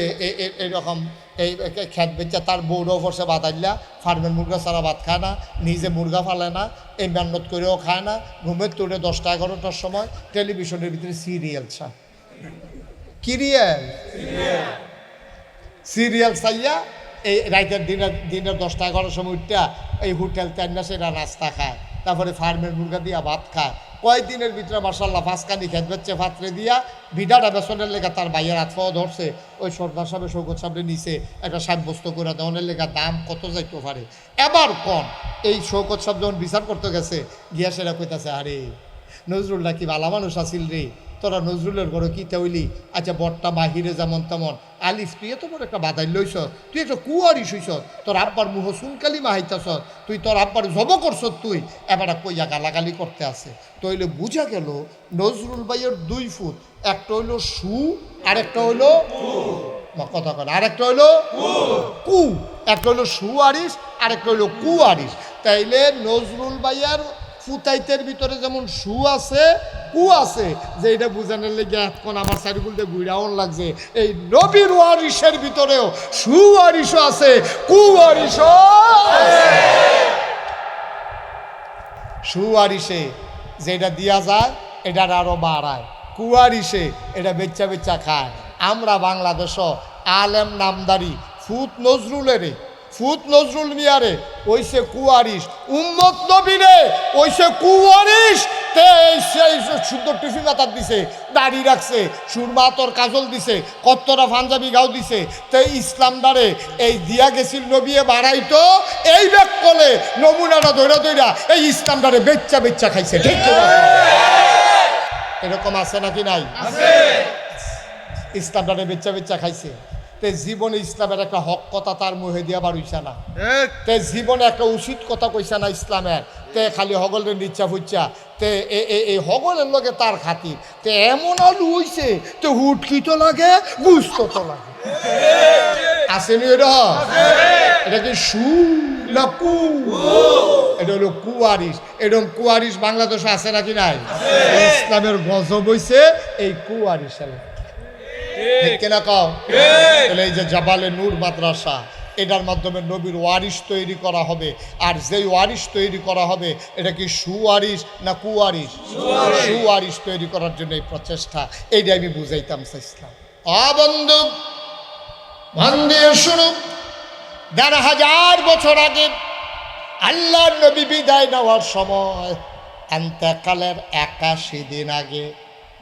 এইরকম এই খ্যাত বেচা তার বউরাও পড়ছে বাদাইলা, ফার্মের মুরগা ছাড়া ভাত খায় না, নিজে মুরগা ফালে না, এই মেহনত করেও খায় না, ঘুমের তোড়ে 10টা-11টার সময় টেলিভিশনের ভিতরে সিরিয়াল ছা সিরিয়াল চাইয়া এই রাইতের দিনের 10টা-11টার সময় উঠটা এই হোটেল তেনা সেটা নাস্তা খায়, তারপরে ফার্মের মুরগা দিয়া ভাত খায়। কয়েকদিনের ভিতরে মাশাল্লাহ 5 কানি খেত বেচছে ফাতরে দিয়া, ভিডাটা বেসনের লেগা তার ভাইয়ের হাত পাওয়া ধরছে। ওই সর্দার সাহেব শৌকত সাহেবের নিচে একটা সাব্যস্ত করে দেওয়ানের লেগা দাম কত যাইতে পারে। এবার কন এই শৌকত সাহেব যখন বিচার করতে গেছে গিয়া সেরা কইতাছে, আরে নজরুল্লাহ কি ভালো মানুষ আসিল রে, তোরা নজরুলের ঘরে কি তাইলি? আচ্ছা বটটা মাহিরে যেমন তেমন, আলিফ তুই এত বড় একটা বাদাই লইছ, তুই একটা কুয়ারিস হইছ, তোর আব্বার মুহ সুনকালি মাহাইতাছ, তুই তোর আব্বার জব করছ, তুই এবার কইয়া গালাগালি করতে আছে। তো হইলে বুঝা গেল নজরুল ভাইয়ের 2 ফুট, একটা হইলো সু আর একটা হইলো কথা কন, আর একটা হইলো কু, একটা হইলো সুয়ারিস আর একটা হইলো কুয়ারিস। তাইলে নজরুল ভাইয়ার ফুতাইতের ভিতরে যেমন সু আছে কু আছে, যে এটা বুঝানোর লেগে এখন আমার সাইডগুলোতে ঘুরাও লাগছে, এই নবীর ওয়ারিসের ভিতরেও সুয়ারিসও আছে কুয়ারিসও সুয়ারিসে যেটা দিয়া যায় এটার আরো বাড়ায়, কুয়ারিসে এটা বেচ্চা বেচ্চা খায়। আমরা বাংলাদেশও আলেম নামদারি ফুত নজরুলেরে, ফুত নজরুল মিয়ারে ওইসে কুয়ারিস, উম্মত নবীরে ওইসে কুয়ারিস। তে সেই সুন্দর টিফি মাথার দিছে, দাড়ি রাখছে, সুরমা তোর কাজল দিছে, কত্তরা পাঞ্জাবি গাও দিছে। তে ইসলাম দ্বারে এই দিয়া গেছিল নবিয়ে বাড়াইতো, এই ব্যাগ কলে নমুনাটা ধৈরা ধৈরা এই ইসলাম দ্বারে বেচ্চা বেচ্চা খাইছে। ঠিক এরকম আছে নাকি নাই? ইসলাম দ্বারে বেচ্চা বেচ্চা খাইছে। তে জীবনে ইসলামের একটা হক কথা তার মুহে দিয়া বাড়ইছে না, তে জীবনে একটা উচিত কথা কইছে না ইসলামের, তে খালি হগলের নিচ্ছা ফুচ্ছা, তে এই হগলের লগে তার খাতির, তে এমন আলু হইছে তে হুটকি তো লাগে, গুস্ত তো লাগে। আসেনি এটা? এটা কি সু না কু? এটা হলো কুয়ারিস। এরকম কুয়ারিস বাংলাদেশে আছে নাকি নাই? ইসলামের গজব হইছে এই কুয়ারিসের। কেনা কও এই যে জাবালে নূর মাদ্রাসা, এটার মাধ্যমে নবীর ওয়ারিস তৈরি করা হবে। আর যেই ওয়ারিস তৈরি করা হবে এটা কি সুওয়ারিস না কুয়ারিস? সুওয়ারিস তৈরি করার জন্য এই প্রচেষ্টা, এইটা আমি বুঝাইতাম চাইছিলাম। বন্ধু মন দিয়ে শুনো, ১,৫০০ বছর আগে আল্লাহর নবী বিদায় নেওয়ার সময়, এন্তেকালের ৮১ দিন আগে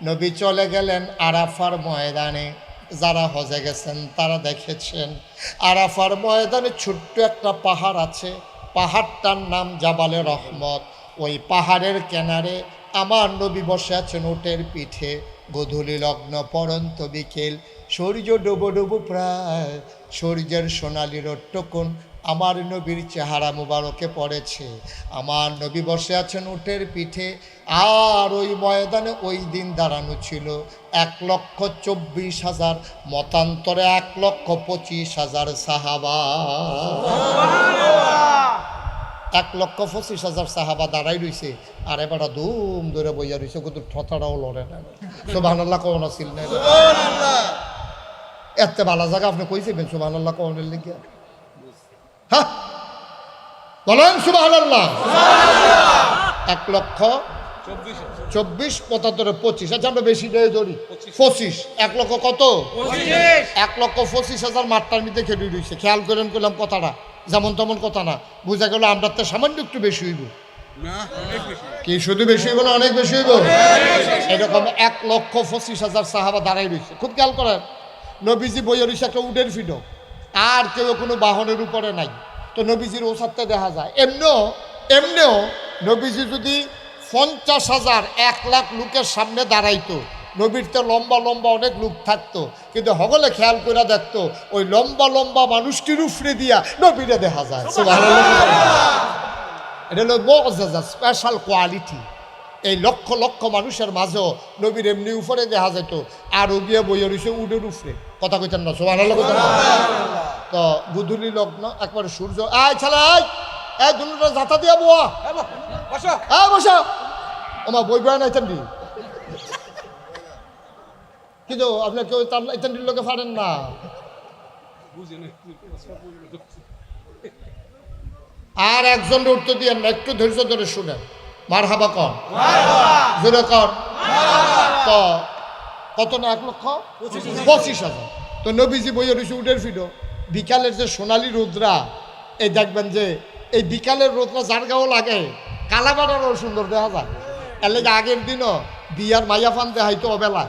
নবী চলে গেলেন আরাফার ময়দানে। যারা হজে গেছেন তারা দেখেছেন আরাফার ময়দানে ছোট্ট একটা পাহাড় আছে, পাহাড়টার নাম জাবালে রহমত। ওই পাহাড়ের কিনারে আমার নবী বসে আছেন উটের পিঠে। গোধূলি লগ্ন পরন্ত বিকেল, সূর্য ডুবো ডুবো প্রায়, সূর্যের সোনালি রোট্টকুন আমার নবীর চেহারা মুবারকে পড়েছে। আমার নবী বসে আছেন উটের পিঠে। আর ওই ময়দানে ওই দিন দাঁড়ানো ছিল ১,২৪,০০০, মতান্তরে ১,২৫,০০০ সাহাবা। ১,২৫,০০০ সাহাবা দাঁড়াই রইছে। আর এবার ধুম ধরে বইয়া রইছে, কিন্তু ঠতাটাও লড়ে না। সুবহানাল্লাহ কোন ছিল না? এত ভালো জায়গা আপনি কইছেন সুবহানাল্লাহ কোনের লিগে? হ্যাঁ বলেন সুবহানাল্লাহ। ১,২৪,০০০, আচ্ছা আমরা বেশি ধরি ২৫। ১ লক্ষ কত? ১,২৫,০০০ মাঠটার মধ্যে খেলে রয়েছে। খেয়াল করেন করলাম কথাটা, যেমন তেমন কথা না, বোঝা গেল আমরা তো সামান্য একটু বেশি হইব। কি শুধু বেশি হইব না অনেক বেশি হইব? এরকম 1,25,000 সাহাবা দাঁড়াই রয়েছে। খুব খেয়াল করেন, নবীজি বইয়ে রয়েছে একটা উডের ফিডো, আর কেউ কোনো বাহনের উপরে নাই। তো নবীজির ওসারটা দেখা যায়। এমনিও নবীজি যদি 50,000 1,00,000 লোকের সামনে দাঁড়াইতো, নবীর তো লম্বা লম্বা অনেক লোক থাকতো, কিন্তু হগলে খেয়াল করে দেখতো ওই লম্বা লম্বা মানুষটির উপরে দিয়া নবীরে দেখা যায়। এটা হলো মুআজ্জাজা, স্পেশাল কোয়ালিটি। এই লক্ষ লক্ষ মানুষের মাঝেও নবীর এমনি উপরে দেখা যেত, আর গিয়ে বইয়ে রয়েছে উডের উপরে। কথা কইতেন না সুবহানাল্লাহ? তো গুধুলি লগ্ন, একবারে সূর্য, আয় ছাড়া আয়, এই দুটা জাতা দিয়া বোয়া বসা ওমা বই বয়া নাইতেন দি, কিন্তু আপনার কেউ ইত্যাদির লোকে পারেন না। আর একজন উত্তর দিয়ে না, একটু ধৈর্য ধরে শুনেন। মার হাবা কন, জোরে কন। তো কত না, 1,25,000। তো নবীজি বইয়ে রয়েছে উডের ফিডো। বিকালের যে সোনালি রোদরা, এই দেখবেন যে এই বিকালের রোদরা যার গাও লাগে, কালাবাড়ারও সুন্দর দেখা যায়। এর লেগে আগের দিনও বিয়ার মাইয়া ফান দেখাইতো অবেলা,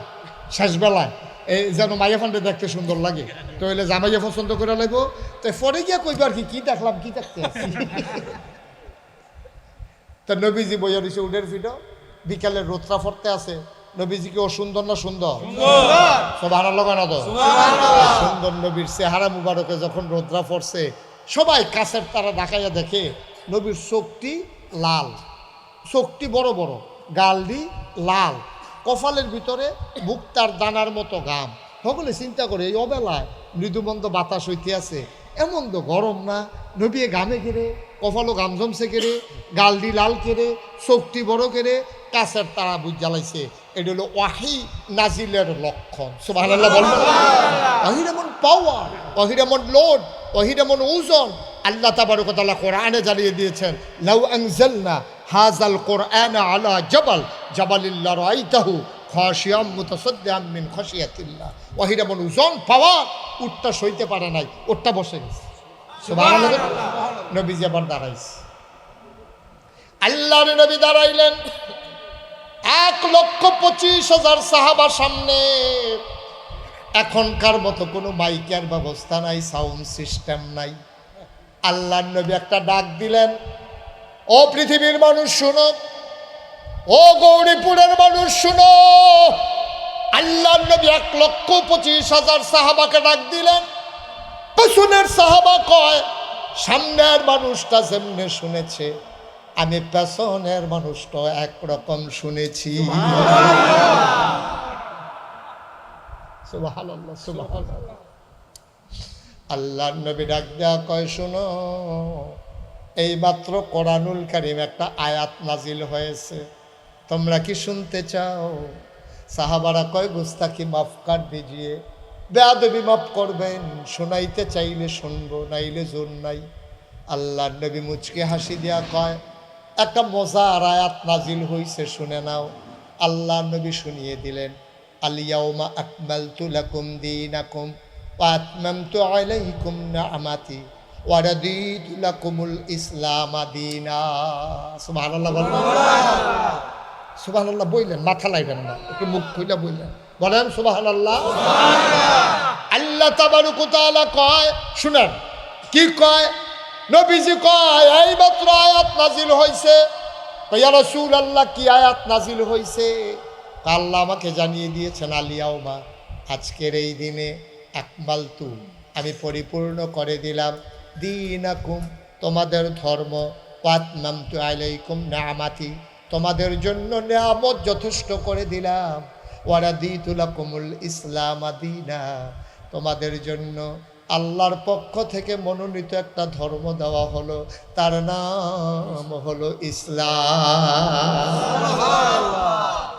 শেষ বেলায়, এই যেন মাইয়া ফান্ডে দেখতে সুন্দর লাগে। তো এলে জামাইয়া পছন্দ করে লাগবো। তো পরে গিয়া কইবার কি দেখলাম, কি দেখতে আসছি। তো নবীজি বইয়া রয়েছে উডের ফিডো, বিকালের রোদরা ফরতে আছে। নবীজি কি অসুন্দর না সুন্দর? সুবহানাল্লাহ না তো? সুন্দর নবীর চেহারা মুবারকে যখন রোদরা পড়ছে, সবাই কাছের তারা দেখাইয়া দেখে নবীর চোখটি লাল, চোখটি বড় বড়, গালটি লাল, কপালের ভিতরে মুক্তার দানার মতো ঘাম। সকলে চিন্তা করে এই অবেলায় মৃদুমন্দ বাতাস হইতে আছে, এমন তো গরম না, নবী ঘামে কেড়ে, কপালও ঘাম জমছে কেড়ে, গালডি লাল কেড়ে, চোখটি বড় কেড়ে, কাছের তারা বুঝ জ্বালাইছে। এটা হলো ওয়াহি নাজিলের লক্ষণ। সুবহানাল্লাহ বলবেন? ওয়াহির এমন পাওয়ার, ওয়াহির এমন লোড, ওয়াহির এমন ওজন আল্লাহ তাবারক ওয়া তাআলা কোরআনে জানিয়ে দিয়েছেন। লাউ আনজালনা হাযাল কোরআনা আলা জাবালিল লারাইতাহু খাশিয়াম মুতাসাদ্দিআম মিন খাশিয়াতিল্লাহ। ওয়াহির এমন ওজন পাওয়ার, উটটা সইতে পারে নাই, উটটা বসে গেছে। সুবহানাল্লাহ। নবীজি আবার দাঁড়াইছে, আল্লাহর নবী দাঁড়াইলেন 1,25,000 সাহাবার সামনে। এখনকার মতো কোনো মাইকের ব্যবস্থা নাই, সাউন্ড সিস্টেম নাই। আল্লাহর নবী একটা ডাক দিলেন, ও পৃথিবীর মানুষ শুনো, ও গৌরীপুরের মানুষ শুনো। আল্লাহর নবী 1,25,000 সাহাবাকে ডাক দিলেন। পেছনের সাহাবা কয়, সামনের মানুষটা যেমনে শুনেছে, আমি পেছনের মানুষটা একরকম শুনেছি। সুবহানাল্লাহ, সুবহানাল্লাহ। আল্লাহর নবী ডাক দেয়া কয়, শোনো, এইমাত্র কোরআনুল কারীম একটা আয়াত নাজিল হয়েছে, তোমরা কি শুনতে চাও? সাহাবারা কয়, গুস্তাখি মাফ কর দিজিয়ে, বেয়াদবি মাফ করবেন, শোনাইতে চাইলে শুনবো, নাইলে জোর নাই। আল্লাহর নবী মুচকে হাসি দিয়া কয়, একটা মজার আয়াত নাজিল হইছে, শুনে নাও। আল্লাহর নবী শুনিয়ে দিলেন, আল ইয়াউমা আকমালতু লাকুম দীনাকুম ওয়া আতমামতু আলাইকুম নি'মাতি ওয়া রাদিতু লাকুমুল ইসলাম দীনা। সুবহানাল্লাহ বললেন, সুবহানাল্লাহ বললেন, মাথা লাইবেন না, একটু মুখ খুলে বললেন, বলেন সুবহানাল্লাহ। আল্লাহ তাবারক ওয়া তাআলা কয়, শুনেন কি কয়। নবীজি কয়, এই মাত্র আয়াত নাজিল হয়েছে। ইয়া রাসূলুল্লাহ, কি আয়াত নাজিল হয়েছে? আল্লাহ আমাকে জানিয়ে দিয়েছেন, আলিয়াউমা, আজকের এই দিনে, আকমালতু, আমি পরিপূর্ণ করে দিলাম, দীনাকুম, তোমাদের ধর্ম, ওয়া আতমামতু আলাইকুম নি'মাতি, তোমাদের জন্য নিয়ামত যথেষ্ট করে দিলাম, ওয়া রাদিতু লাকুমুল ইসলাম দীনা, তোমাদের জন্য আল্লাহর পক্ষ থেকে মনোনীত একটা ধর্ম দেওয়া হলো, তার নাম হলো ইসলাম।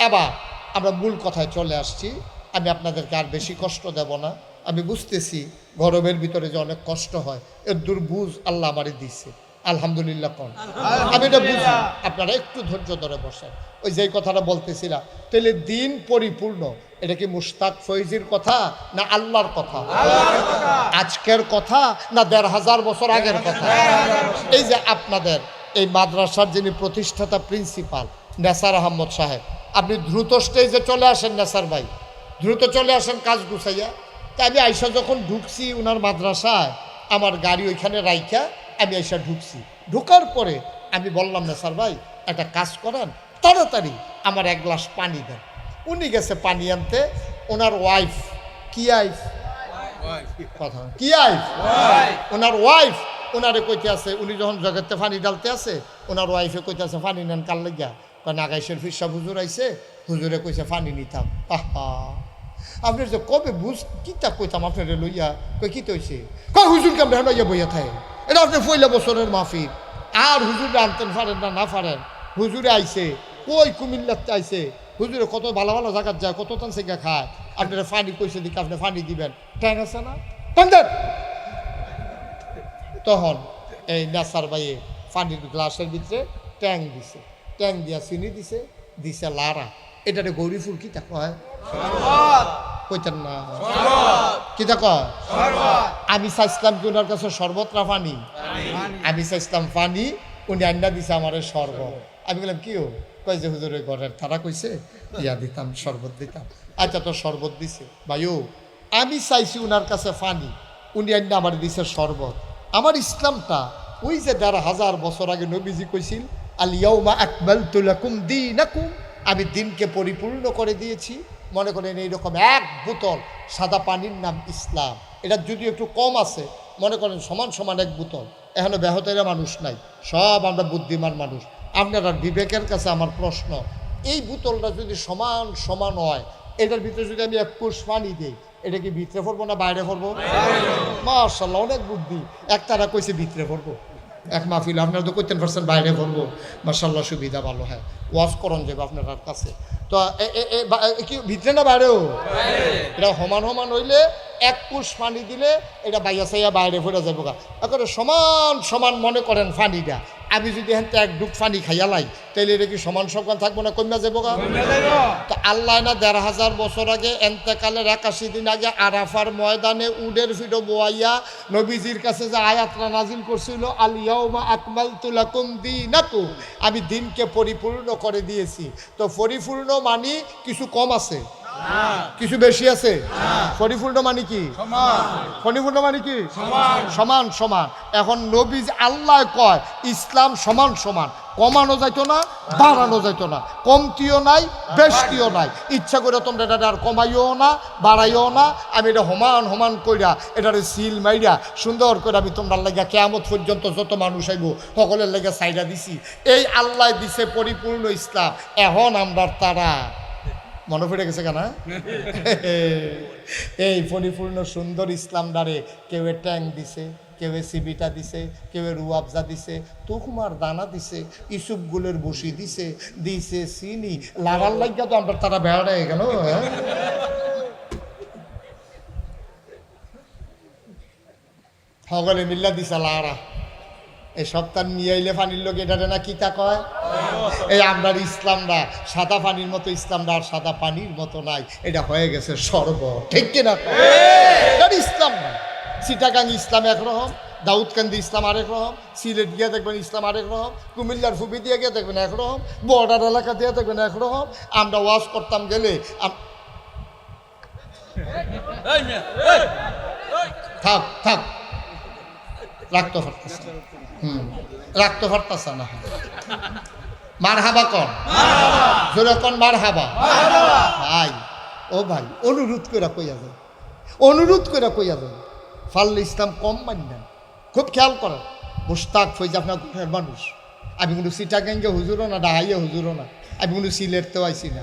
এবার আমরা মূল কথায় চলে আসছি। আমি আপনাদেরকে আর বেশি কষ্ট দেব না। আমি বুঝতেছি গরমের ভিতরে যে অনেক কষ্ট হয়, এর দূর বুঝ আল্লাহ আমারে দিছে। আলহামদুলিল্লাহ কোন। আমি এটা বুঝি, আপনারা একটু ধৈর্য ধরে বসেন। ওই যে কথাটা বলতেছিলাম, তাহলে দিন পরিপূর্ণ, এটা কি মুশতাক ফৈজির কথা না আল্লাহর কথা? আজকের কথা না ১৫০০ বছর আগের কথা? এই যে আপনাদের এই মাদ্রাসার যিনি প্রতিষ্ঠাতা প্রিন্সিপাল নেসার আহমদ সাহেব, আপনি দ্রুত স্টেজে চলে আসেন। নেসার ভাই দ্রুত চলে আসেন কাজ গুছাইয়া। তা আমি আইসা যখন ঢুকছি ওনার মাদ্রাসায়, আমার গাড়ি ওইখানে রাইখা আমি আইসা ঢুকছি। ঢুকার পরে আমি বললাম, নেসার ভাই একটা কাজ করেন, তাড়াতাড়ি আমার এক গ্লাস পানি দেন। উনি গেছে পানি আনতে। ওনার ওয়াইফ, কি আইফ কথা, কি আইফ, ওনার ওয়াইফ ওনারে কইতে আছে, উনি যখন জগতে পানি ডালতে আছে, ওনার ওয়াইফে কইতে আছে পানি নেন কার লাগিয়া? কারণ আগাইশের ফিরসা হুজুর আইছে, হুজুরে কইছে পানি নিতাম। আহা, আপনার যে কবে বুঝ কিতা কইতাম আপনার লইয়া, কই কি তৈছে, কয় হুজুরকে আমরা লইয়া বইয়া থাকে, এটা আপনি পয়লা বছরের মাহফিল, আর হুজুরে আনতেন পারেন না পারেন। হুজুরে আইছে, কই কুমিল্লাতে আইছে, হুজুরে কত ভালো ভালো জায়গার যায়, কত টান সেগা খায়, আপনারা পানি কইছে দিকে আপনি পানি দিবেন, ট্যাং আছে না দেন। তখন এই নেসার ভাইয়ে পানির গ্লাসের ভিতরে ট্যাং দিছে, ট্যাং দিয়া চিনি দিছে, দিছে লারা। এটারে গৌরী ফুল কিতা কয়? কইতেন না কিতা কয়? আমি চাইছিলাম কি ওনার কাছে শরবতরা পানি, আমি চাইছিলাম পানি, উনি আন্না দিছে আমার শরবত। আমি বললাম কি ও? কয় যে হুজুরের ঘরের তারা কইছে ইয়া দিতাম, শরবত দিতাম। আচ্ছা তো শরবত দিছে ভাইও, আমি চাইছি উনার কাছে পানি, উনি আন্না আমার দিছে শরবত। আমার ইসলামটা ওই যে ১৫০০ বছর আগে নবীজি কইছিল, আল ইয়াউমা আকমালতু লাকুম দীনাকুম, আমি দিনকে পরিপূর্ণ করে দিয়েছি। মনে করেন এইরকম এক বোতল সাদা পানির নাম ইসলাম, এটা যদি একটু কম আছে, মনে করেন সমান সমান এক বোতল, এখনো ব্যাহতেরা মানুষ নাই, সব আমরা বুদ্ধিমান মানুষ। আপনার বিবেকের কাছে আমার প্রশ্ন, এই বোতলটা যদি সমান সমান হয়, এটার ভিতরে যদি আমি ১ কোষ পানি দিই, এটা কি ভিতরে পড়বো না বাইরে পড়বো? মাশাআল্লাহ, অনেক বুদ্ধি। একতারা কইছে ভিতরে পড়বো, এক মাহফিল আপনারা তো করতেন পারছেন বাইরে পড়বো। মাশাআল্লাহ, সুবিধা ভালো। হ্যাঁ, ওয়াজ করন যাবে আপনার কাছে তো কি ভিতরে না বাইরেও? এটা সমান সমান হইলে ১ কোষ পানি দিলে এটা বাইয়া চাইয়া বাইরে পড়ে যাবো গা। এখন সমান সমান মনে করেন পানিটা, আমি যদি এখান থেকে ১ ডুব পানি খাইয়া লাই, তাইলে এটা কি সমান সমান থাকবো না কমিয়া যাবো গা? তো আল্লাহ না ১৫০০ বছর আগে, এন্তেকালের ৮১ দিন আগে আরাফার ময়দানে উডের ফিডো বোয়াইয়া নবীজির কাছে যে আয়াতটা নাজিল করছিল, আল ইয়াউমা আকমালতু লাকুম দীনাকুম, আমি দিনকে পরিপূর্ণ করে দিয়েছি। তো পরিপূর্ণ মানে কিছু কম আছে, কিছু বেশি আছে? পরিপূর্ণ মানে কি? পরিপূর্ণ মানে কি? সমান সমান। এখন নবীজ আল্লাহ কয় ইসলাম সমান সমান, কমানো যাইতো না, বাড়ানো যাইতো না, কমতিও নাই, বেশিও নাই। ইচ্ছা করে তোমরা এটা আর কমাইও না, বাড়াইও না। আমি এটা সমান সমান কইরা এটারে সিল মাইরা সুন্দর করে আমি তোমরা লাগিয়া কিয়ামত পর্যন্ত যত মানুষ আইব সকলের লাগে সাইডা দিছি। এই আল্লাহ দিছে পরিপূর্ণ ইসলাম। এখন আমরা তারা মনে পড়ে গেছে কেনা এই পরিপূর্ণ সুন্দর ইসলাম দ্বারে কেউ ট্যাং দিছে, কেউ সিবিটা দিছে, কেউ রুয়াবজা দিছে, তুকুমার দানা দিছে, ইসুপ গুলের বসি দিছে, দিছে চিনি, লাগার লাগিয়া তো আমরা তারা বেড়া হয়ে গেল। সকলে মিল্লা দিছে লারা। এই সপ্তাহ নিয়ে আইলে পানির লোক এটারে না কিতা কয়? এই আপনার ইসলামটা সাদা পানির মতো, ইসলামটা আর সাদা পানির মতো নাই, এটা হয়ে গেছে শরবত। ঠিক কিনা? ইসলাম না। চিটাগাং ইসলাম একরকম, দাউদকান্দি ইসলাম আরেক রকম, সিলেট গিয়ে দেখবেন ইসলাম আরেক রকম, কুমিল্লার ফুবি দিয়ে গিয়ে দেখবেন একরকম, বর্ডার এলাকা দিয়ে দেখবেন একরকম। আমরা ওয়াজ করতাম গেলে থাক থাক রাখতে পারতেছে, রাখতে পারতেছে না। মার হাবা কন, জোরে কন মার হাবা। ভাই ও ভাই, অনুরোধ করে কইয়া যায়, অনুরোধ করে কইয়া যায়, ফাল্লে ইসলাম কম মানেন। খুব খেয়াল করেন, মুশতাক ফৈজ আপনার ঘরের মানুষ। আমি কোনো চিটাগাঙ্গে হুজুরও না, ডাহাইয়া হুজুরও না, আমি কোনো সিলেটতেও আইসি না।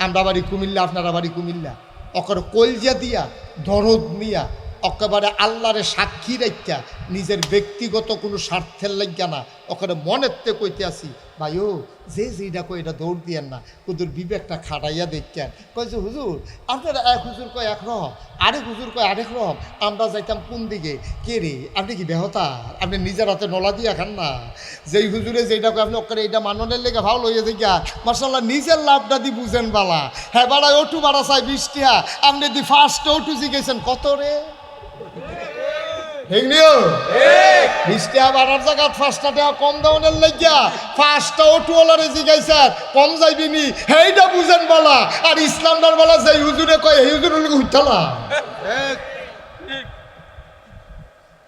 আমরা বাড়ি কুমিল্লা, আপনারা বাড়ি কুমিল্লা। অকর কলজা দিয়া দরদ নিয়া একেবারে আল্লাহরে সাক্ষী রাখা নিজের ব্যক্তিগত কোনো স্বার্থের লাগিয়া না, ওখানে মনেরতে কইতে আসি ভাইও যে যেটা কই এটা দৌড় দিয়েন না, হুজুর বিবেকটা খাটাইয়া দেখেন। কয় যে হুজুর আপনারা এক হুজুর কয় এক রকম, আরেক হুজুর কয় আরেক রকম, আমরা যাইতাম কোন দিকে? কে রে আপনি কি বেহতা? আপনি নিজের হাতে নলা দিয়া খান না? যেই হুজুরে যেটা কয় আপনি ওখানে এইটা মাননের লেগে ভালো লইয়া দেখিয়া মার্শাল্লাহ নিজের লাভটা দি বুঝেন বালা। হ্যাঁ বাড়ায় ওটু বাড়া চাই 20 টাকা, আপনি দি ফার্স্ট ওটু জিগেছেন কত রে? ঠিক নিও 20 টাকা বাড়ার জায়গা 5 টাকা কম দাউনের লাগিয়া 5টা ওটুওয়ালারে জিগাইছেন কম যাইবিনি, হেইটা বুঝেন বালা। আর ইসলামদার বালা যেই হুজুরে কয় এই হুজুরের লোক উঠালা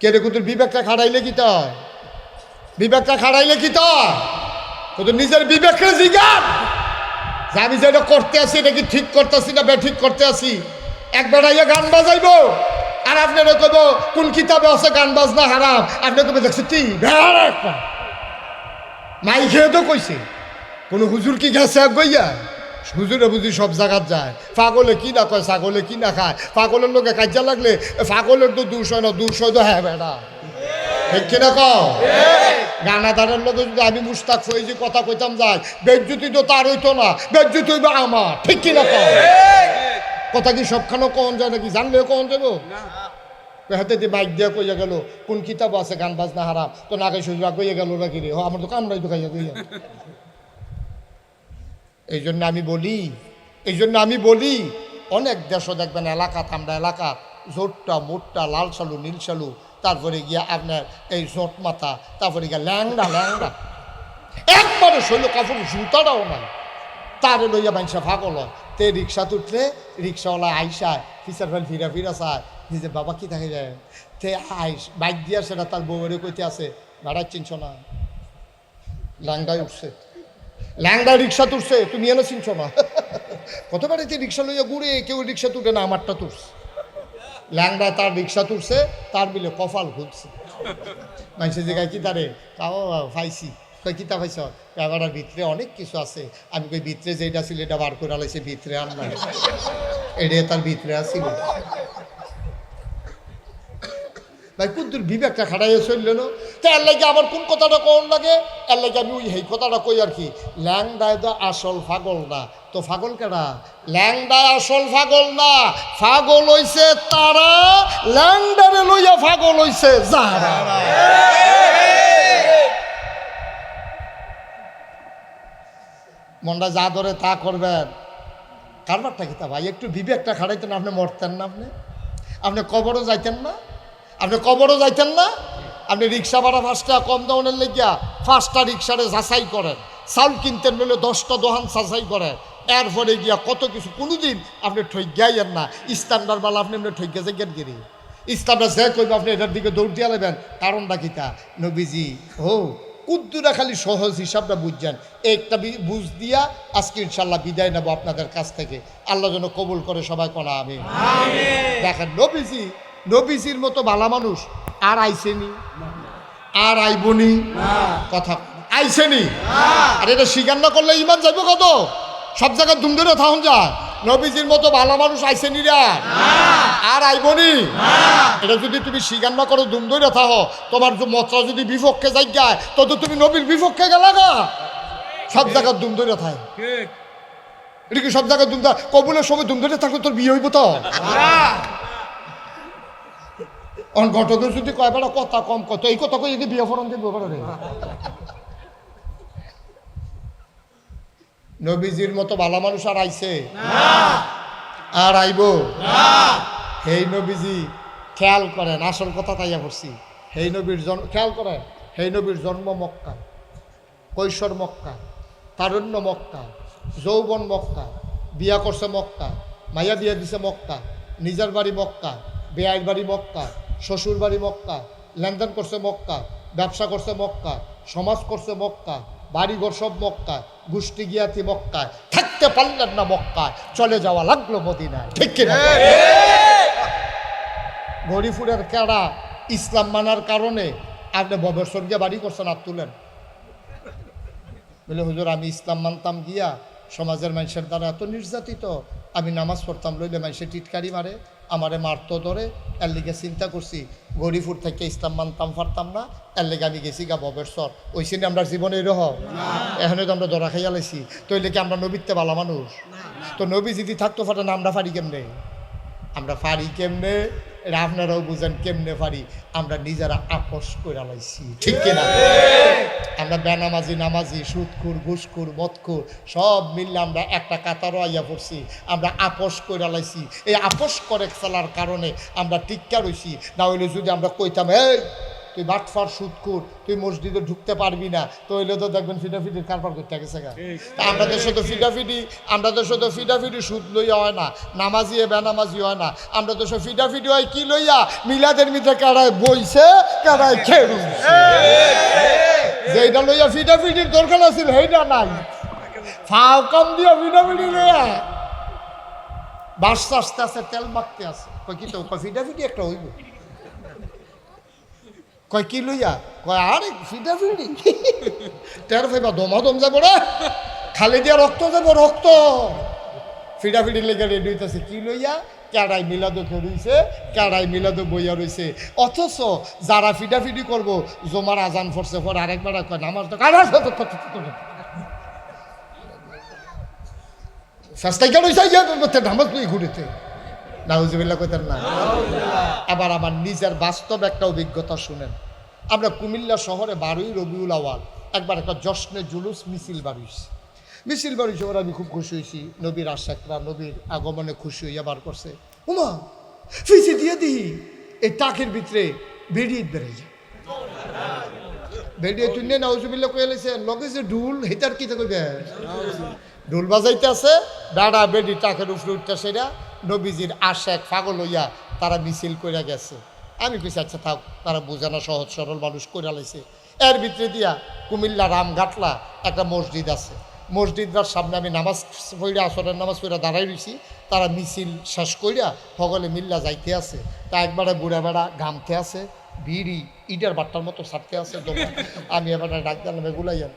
কে রে? কুতুর বিবেকটা খাড়াইলে কি তয়? বিবেকটা খাড়াইলে কি তয়? কুতুর নিজের বিবেককে জিগান যে আমি যেটা করতে আসি এটা কি ঠিক করতেছি না ঠিক করতে আসি। একবার আইয়া গান বাজাইবো আর আপনারা কইব কোন কিতাবে আছে গান বাজনা হারাম, আপনি কবে দেখছি তুই ভেড়া একটা মাই খেয়ে তো কইছে কোনো হুজুর কি গেছে এক গইয়া? হুজুরে বুঝি সব জায়গাত যায়। পাগলে কি না কয়, ছাগলে কি না খায়, পাগলের লোকে কাজা লাগলে পাগলের তো দোষ হয় না, দোষ হয় তো হ্যাঁ বেড়া। ঠিক কিনা কও? গানাদারের লোকে যদি আমি মুস্তাক ফৈজি কথা কইতাম যাই, বেজ্জুতি তো তার হইতো না, বেজ্জুতি হইবে আমার। ঠিক কিনা কও? কথা কি সবখানে কখন যায় নাকি? জানলেও কখন যাবো? হাতে দিয়ে বাইক দিয়ে কইয়া গেল কোন কিতাব আছে গান বাজনা হারাম, তো না গাই সুযোগ কইয়া গেল নাকি রে? আমার তো কামড়াই তো খাইয়া কইয়া। এই জন্য আমি বলি অনেক দেশও দেখবেন এলাকাত, আমরা এলাকাত জোটটা মোটটা লাল সালু নীল সালু, তারপরে গিয়া আপনার এই জোট মাথা, তারপরে গিয়া ল্যাংড়া একবারে শৈল কাপড় জুতাটাও নাই, তারে লইয়া মানুষা ফাগল হয়। তে রিক্সা তুটলে রিক্সাওয়ালা আইসায় ফিসার ফেল ফিরা চায় নিজে বাবা কি থাকে যায় তে আইস বাইক দিয়া সেটা তার বউরে কইতে আছে ভাড়া চিনছ না, ল্যাংড়ায় উঠছে, ল্যাংড়া রিক্সা তুলছে তুমি এনে চিনছ না। কত বাড়িতে রিক্সা লইয়া ঘুরে কেউ রিক্সা তুলে না, আমারটা তুলছে। ল্যাংড়া তার রিক্সা তুলছে, তার বিলে কপাল ঘুরছে। মানুষের জায়গায় কি তারে তাও পাইছি, কই কিতা পাইছ? ক্যামেরার ভিতরে অনেক কিছু আছে। আমি কই ভিতরে যেটা ছিল এটা বার করে আলাইছে, ভিতরে আনলাম এটা তার ভিতরে আসছিল। ভাই কুদ্দুর বিবেকটা খাটাইয়া চললেন, তো এর লাগে আবার কোন কথাটা কোন লাগে? এর লাগে আমি ওই এই কথাটা কই আর কি, ল্যাংডায় তো আসল ফাগল না, তো ফাগল কেডা? ল্যাংডায় আসল ফাগল না, ফাগল হইছে তারা, ল্যাংডারে লইয়া ফাগল হইছে যারা। মনটা যা ধরে তা করবেন, কারবারটা কি তা ভাই? একটু বিবেকটা খাটাইতেন, আপনি মরতেন না, আপনি কবরও যাইতেন না, আপনি রিক্সা ভাড়া 5 টাকা কম দাউনের লেগিয়া 5টা রিক্সারে যাচাই করেন, চাউল কিনতেন বলে 10টা দোকান যাচাই করেন, এরপরে গিয়া কত কিছু। কোনোদিন আপনি ঠইগাইয়েন না, স্ট্যান্ডার্ড বালা আপনি ঠইগা যাইয়েন গিরি, ইসলামটা যে কইব আপনি এটার দিকে দৌড় দিয়া নেবেন। কারণটা কিতা? নবীজি কুদ্দুরা খালি সহজ হিসাবটা বুঝছেন, একটা বুঝ দিয়া আজকে ইনশাল্লাহ বিদায় নেব আপনাদের কাছ থেকে। আল্লাহ যেন কবুল করে সবাই কোনা আমি। দেখেন নবীজির মতো ভালা মানুষ আর আইসেনি, আর আইবনি, কথা আইসেনি। আর এটা স্বীকার না করলে ইমান যাইব কত? সব জায়গায় দুম ধরে থাকুন যায়। নবীজির মতো ভালো মানুষ আইসেনি রা, আর আইবনি। এটা যদি তুমি স্বীকার না করো, দুম ধরে থাকো, তোমার মতটা যদি বিপক্ষে যাই যায়, তো তুমি নবীর বিপক্ষে গেলা গা। সব জায়গায় দুম ধরে থাকে, এটা কি সব জায়গায় দুম ধরে? কবুলের সময় দুম ধরে থাকলে তোর বিয়ে হইব তো? ঘটকে যদি কয় বেড়া কথা কম কত, এই কথা কই যদি বিয়ে ফরম দিব রে। নবীজির মতো ভালো মানুষ আর আইছে আর আইব? হেই নবীজি খেয়াল করেন, আসল কথা তাইয়া করছি। হেই নবীর জন্ম খেয়াল করেন, হেই নবীর জন্ম মক্কা, কৈশোর মক্কা, তারুণ্য মক্কা, যৌবন মক্কা, বিয়া করছে মক্কা, মাইয়া বিয়া দিছে মক্কা, নিজের বাড়ি মক্কা, বেয়াইর বাড়ি মক্কা, শ্বশুর বাড়ি মক্কা, লেনদেন করছে মক্কা, ব্যবসা করছে মক্কা, সমাজ করছে মক্কা, বাড়িঘর সব মক্কা, গোষ্ঠী গিয়াতি মক্কায়, থাকতে পারলেন না মক্কায়, চলে যাওয়া লাগলো মদিনায়। ঠিক কিনা? গরিফুরের কেড়া ইসলাম মানার কারণে আপনি ববেশ্বর গিয়া বাড়ি করছেন, আর তুলেন বলে হুজুর আমি ইসলাম মানতাম গিয়া সমাজের মানুষের দ্বারা এত নির্যাতিত, আমি নামাজ পড়তাম লইলে মানুষের টিটকারি মারে, আমারে মারতো ধরে, এর লিগে চিন্তা করছি গরিপুর থেকে ইসলাম মানতাম পারতাম না, এর লিগে আমি গেছি গা ববের সর। ওই সিনে আমরা জীবনে এরকম এখানে তো আমরা ধরা খাইয়া লাইছি। তো এই লেগে আমরা নবীতে ভালো মানুষ। তো নবী যদি থাকতো ফাটা না আমরা পারি কেমনে? আমরা পারি কেমনে? এটা আপনারাও বুঝেন কেমনে পারি। আমরা নিজেরা আপোষ করে লাইছি, ঠিক কিনা? আমরা বেনামাজি, নামাজি, সুদখোর, ঘুষখোর, মদখোর সব মিললে আমরা একটা কাতারও আইয়া পড়ছি। আমরা আপোষ করে লাইছি। এই আপোষ করে ফেলার কারণে আমরা টিক্কা রইছি। না হইলে যদি আমরা কইতাম এই তুই বাটফার সুদখোর, তুই মসজিদে ঢুকতে পারবি না, তো হইলে তো দেখবেন ফিডাফিডির কারবার করতে গেছে গা। আমরা দেশে তো ফিডাফিডি সুদ লইয়া হয় না, নামাজি বেনামাজি হয় না। আমরা দেশে ফিডাফিডি হয় কি লইয়া? মিলাদের মিঠে কারায় বইছে, কারায় খেড়ুছে। যেটা লইয়া ফিডাফিডির দরকার আছিল সেইটা নাই, ফাও কম দিয়া ফিডাফিডি লইয়া বাসতে আস্তে আস্তে তেল মাখতে আছে। কয় কি তো ফিডাফিডি একটা হইব। কয় কি লইয়া? কয় আরে ফিডাফিডি তের ফাইবা দম যাবো রে, খালি দিয়া রক্ত যাবো, রক্ত। ফিডাফিডি লেগে রেডি হইতেছে কি লইয়া? কেড়াই মিলাদো খেয়ে কেড়াই মিলাদো বইয়া রয়েছে। অথচ যারা ফিডাফিডি করবো জমার আজান ফরছে পর আরেকবার কয় নামাজ তো শাস্তাই কেন নামাজ তুই ঘুরেতে নাউজুবিল্লাহ কইতেন না। আবার আমার নিজের বাস্তব একটা অভিজ্ঞতা শুনেন। আমরা কুমিল্লা শহরে 12ই রবিউল আওয়াল একবার একটা জশ্নে জুলুস মিছিল বাড়িয়েছি। মিছিল বাড়িয়েছে ওরা, আমি খুব খুশি হয়েছি। নবীর আশাকরা নবীর আগমনে খুশি হইয়া বার করছে। উমা ফিসে দিয়ে দিই এই টাকের ভিতরে বেরিয়ে বেড়ে যায়, বেরিয়ে তুই নাউজুবিল্লাহ কয়ে লেছে লগে যে ঢুল হেতার কি কইবে? ঢোল বাজাইতে আছে, বেড়া বেডি টাকের উপরে উঠতে সেরা নবীজির আশেক পাগল হইয়া তারা মিছিল করে গেছে। আমি কইছি আচ্ছা থাক, তারা বোঝানো সহজ সরল মানুষ করে লাইছে। এর ভিতরে দিয়া কুমিল্লা রামঘাটলা একটা মসজিদ আছে, মসজিদটার সামনে আমি নামাজ পড়া আসরের নামাজ পড়া দাঁড়াই রয়েছি। তারা মিছিল শেষ করিয়া সকলে মিল্লা যাইতে আছে। তা একবারে বুড়া বেড়া ঘামতে আছে, বিড়ি ইটার বাট্টার মতো ছাড়তে আছে। আমি এবার ডাক দিলাম এগুলাইয়েন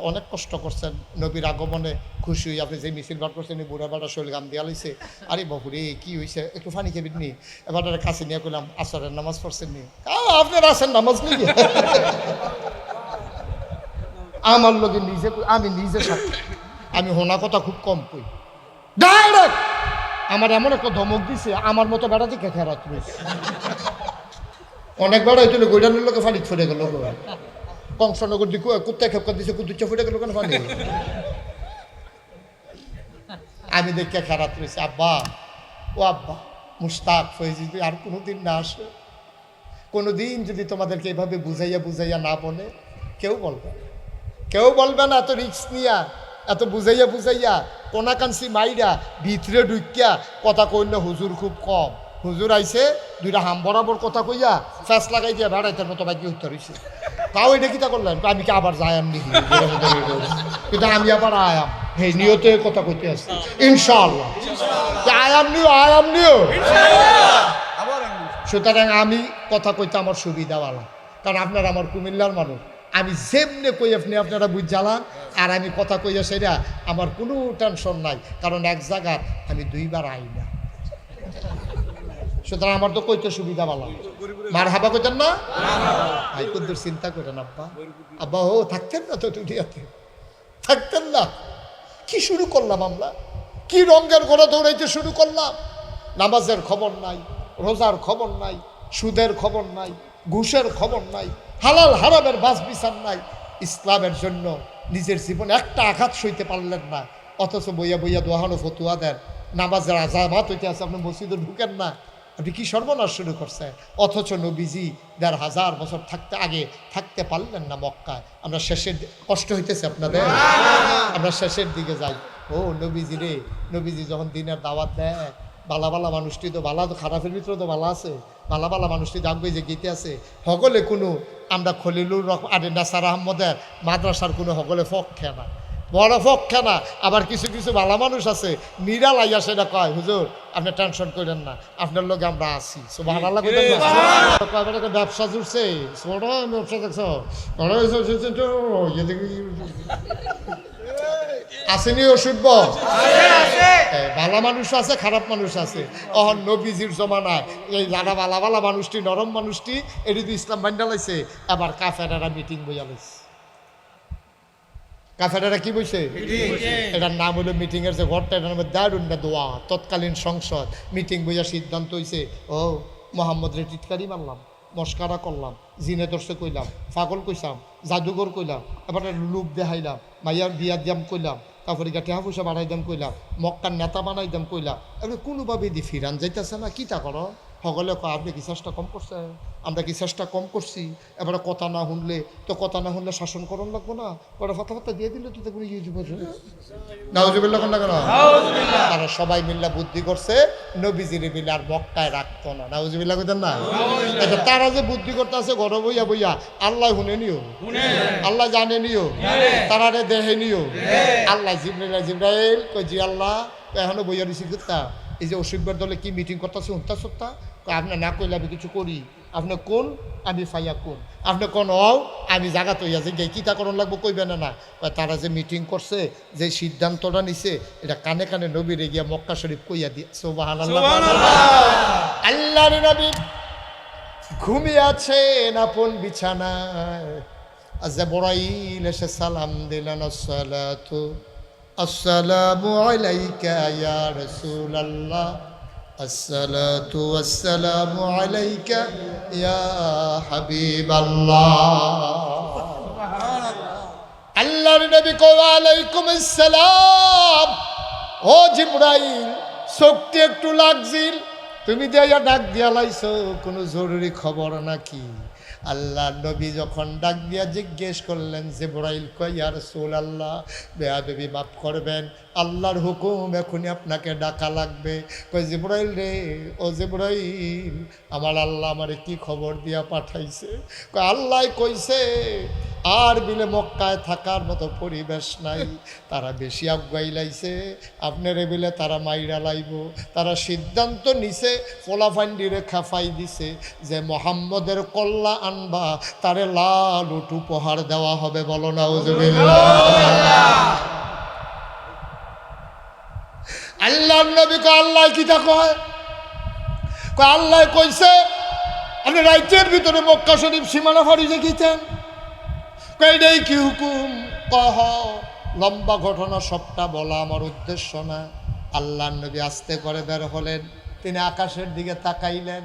অনেক কষ্ট করছেন, নবীর আগমনে খুশি হই, আপনি যে মিছিল বার করছেন বুড়া বেড়া শরীর গাম দিয়া লাইছে। আরে বাবুরে কি হয়েছে, একটু ফানি খেবিন নি? এবার কাছে নিয়ে করলাম আসরের নামাজ পড়ছেন নি? আপনার আসেন নামাজ নিয়ে আমার লোকে নিজে, আমি নিজে সাথে আমি হোনা কথা খুব কম কই। ডাইরেক্ট আমার এমন একটা ধমক দিছে, আমার মতো বেড়া দিকে খেরাত রয়েছে। অনেক বেড়া হইতে গৈডানোর লোকে ফানি ছড়ে গেল। কংসনগর দিকে কুত্তা খেপকা দিছে, কুতুচ্চা ফুটে গেল কেন ফানি? আমি দেখে খেরাত রয়েছে। আব্বা ও আব্বা মুস্তাক ফৈজি আর কোনোদিন না আসে, কোনোদিন যদি তোমাদেরকে এভাবে বুঝাইয়া না বলে কেউ বলবে না, কেউ বলবে না। এত রিক্স নিয়া এত বুঝাইয়া কোনাকান্সি মাইরা ভিতরে ঢুকিয়া কথা কইলে হুজুর খুব কম। হুজুর আইছে দুইটা হাম বরাবর কথা কইয়া ফ্যাস লাগাই দিয়া বেড়াইতের মতো বাকি হইতে রয়েছে। তাও এটা কিতা করলেন? আমি কি আবার যায়াম নাকি? কিন্তু আমি আবার আয়াম, হে নিয়তে কথা কইতে আসছি ইনশাআল্লাহ। আয়াম নিও। সুতরাং আমি কথা কইতে আমার সুবিধাওয়ালা, কারণ আপনারা আমার কুমিল্লার মানুষ। আমি যেমনে কই আপনারা বুঝ জ্বালান, আর আমি কথা কইয়া সেটা আমার কোনো টেনশন নাই, কারণ এক জায়গার আমি দুইবার আই না। সুতরাং আমার তো কইতে সুবিধা ভালো। মার হাবা কইতেন না? ভাই কুদ্দুর চিন্তা করেন আব্বা। আব্বা ও থাকতেন না তো দুনিয়াতে, থাকতেন না। কি শুরু করলাম আমরা, কি রঙের ঘোড়া দৌড়াইতে শুরু করলাম। নামাজের খবর নাই, রোজার খবর নাই, সুদের খবর নাই, ঘুষের খবর নাই, হালাল হারামের বাস বিচার নাই। ইসলামের জন্য নিজের জীবনে একটা আঘাত সইতে পারলেন না, অথচ বইয়া দোহানো ফতুয়া দেন। নামাজের আজামাত হইতে আছে, আপনি মসজিদে ঢুকেন না। আপনি কি সর্বনাশ শুরু করছেন? অথচ নবীজি ১,৫০০ বছর থাকতে পারলেন না মক্কায়। আমরা শেষের কষ্ট হইতেছে আপনাদের, আমরা শেষের দিকে যাই। ও নবীজি রে, নবীজি যখন দিনের দাওয়াত দেয়, বালা মানুষটি তো বালা, তো খারাপের ভিতরে তো বালা আছে। বালা মানুষটি জাগবে যে গীতে আছে হগলে কোনো, আমরা খলিলুর আরে নাসার আহমদের মাদ্রাসার কোনো হগলে পক্ষে না, বড় পক্ষে না। আবার কিছু ভালো মানুষ আছে নিরাল আইয়া সেটা কয় হুজুর আপনি টেনশন করেন না, আপনার লোক আমরা আছি। সুবহানাল্লাহ কইতেন না? ব্যবসা জুড়ছে, ব্যবসা দেখছো আসেনি অসভ্য? ভালো মানুষ আছে, খারাপ মানুষ আছে। অহন নবীজির জমানায় এই যারা ভালা ভালা মানুষটি, নরম মানুষটি এটি তো ইসলাম বান্ধা লাইছে, আবার কাফেরারা মিটিং বইয়া লাইছে। কাফেরারা কি বইছে? এটার নাম হলো মিটিং এর যে ঘরটা, এটার নামে দারুন দোয়া। তৎকালীন সংসদ মিটিং বইয়া সিদ্ধান্ত হয়েছে, ও মোহাম্মদ রে টিটকারি মারলাম, মস্কারা করলাম, জিনে দর্শে কইলাম, পাগল কইসাম, জাদুঘর কইলাম, এবার লুপ দেখাইলাম, মাইয়ার বিয়া দিয়াম কইলাম, তারপরে টেহা পয়সা বাড়াই দাম কইলাম, মক্কার নেতা বানাই দাম কইলাম। এবার কোনোভাবে দি ফিরান যাইতেছে না, কী তা করো? সকলে কয় আপনি কি চেষ্টা কম করছে? আমরা কি চেষ্টা কম করছি? এবারে কথা না শুনলে তো, কথা না শুনলে শাসন করণ লাগবো না, ওরা ফাতা ফাতা দিয়ে দিলে তো দেখুন নাউজুবিল্লাহ কোন না কেন? তারা সবাই মিল্লা বুদ্ধি করছে নবীজিরে মিলে আর মক্কায় রাখতো না। নাউজুবিল্লাহ কইতেন না? আচ্ছা, তারা যে বুদ্ধি করতে আছে ঘর বইয়া বইয়া, আল্লাহ শুনে নিও, আল্লাহ জানে নিও, তারা রে দেহে নিও। আল্লাহ জিব্রাইল কই জি আল্লাহ এখনো বইয়া দিছি করতা, এই যে অসভ্যের দলে কি মিটিং করতেছে হুন্তা সত্তা, আপনি না কইলে আমি কিছু করি, আপনি কোন আমি ফাইয়া কোন, আপনি কোন হও আমি জায়গা তৈয়া যে গে কিতা করণ লাগবো কইবেন না। তারা যে মিটিং করছে, যে সিদ্ধান্তটা নিছে, এটা কানে কানে নবীরে গিয়া মক্কা শরীফ কইয়া দিয়ে সুবহানাল্লাহ। আল্লাহর নবী ঘুমিয়ে আছেন আপন বিছানায়, জিবরাইল এসে সালাম দিলেন, আসসালাতু আসসালামু আলাইকা ইয়া রাসূলুল্লাহ, আসসালাতু ওয়াসসালামু আলাইকা ইয়া হাবিবাল্লাহ। আল্লাহর নবী কো ওয়ালাইকুম আসসালাম। ও জিবরাইল, শক্তি একটু লাগছিল, তুমি দিয়া ডাক দিয়া লাইছো, কোনো জরুরি খবর নাকি? আল্লাহ নবী যখন ডাক দিয়া জিজ্ঞেস করলেন, জিবরাইল কয় ইয়া রাসূলুল্লাহ, বেয়াদবি মাফ করবেন, আল্লাহর হুকুম এখনই আপনাকে ডাকা লাগবে। কয় জিবরাইল রে, ও জিবরাইল, আমার আল্লাহ আমারে কি খবর দিয়া পাঠাইছে? কয় আল্লাহ কইছে আর বিলে মক্কায় থাকার মতো পরিবেশ নাই, তারা বেশি আগুয়াই লাইছে, আপনার বিলে তারা মাইরা লাইব। তারা সিদ্ধান্ত নিছে, ফোলাফান্ডিরে খাফাই দিছে যে মোহাম্মদের কল্লা আনবা, তারে লাল উট উপহার দেওয়া হবে। বলো নাউজুবিল্লাহ। আল্লাহর নবী কয় আল্লাহ কিটা কয়? কয় আল্লাহ কইছে আপনি রাইতের ভিতরে মক্কা শরীফ সীমানা ফাড়ি দেখিতেন। কয়টাই কি হুকুম? কহ। লম্বা ঘটনা সবটা বলা আমার উদ্দেশ্য না। আল্লাহর নবী আস্তে করে বের হলেন, তিনি আকাশের দিকে তাকাইলেন,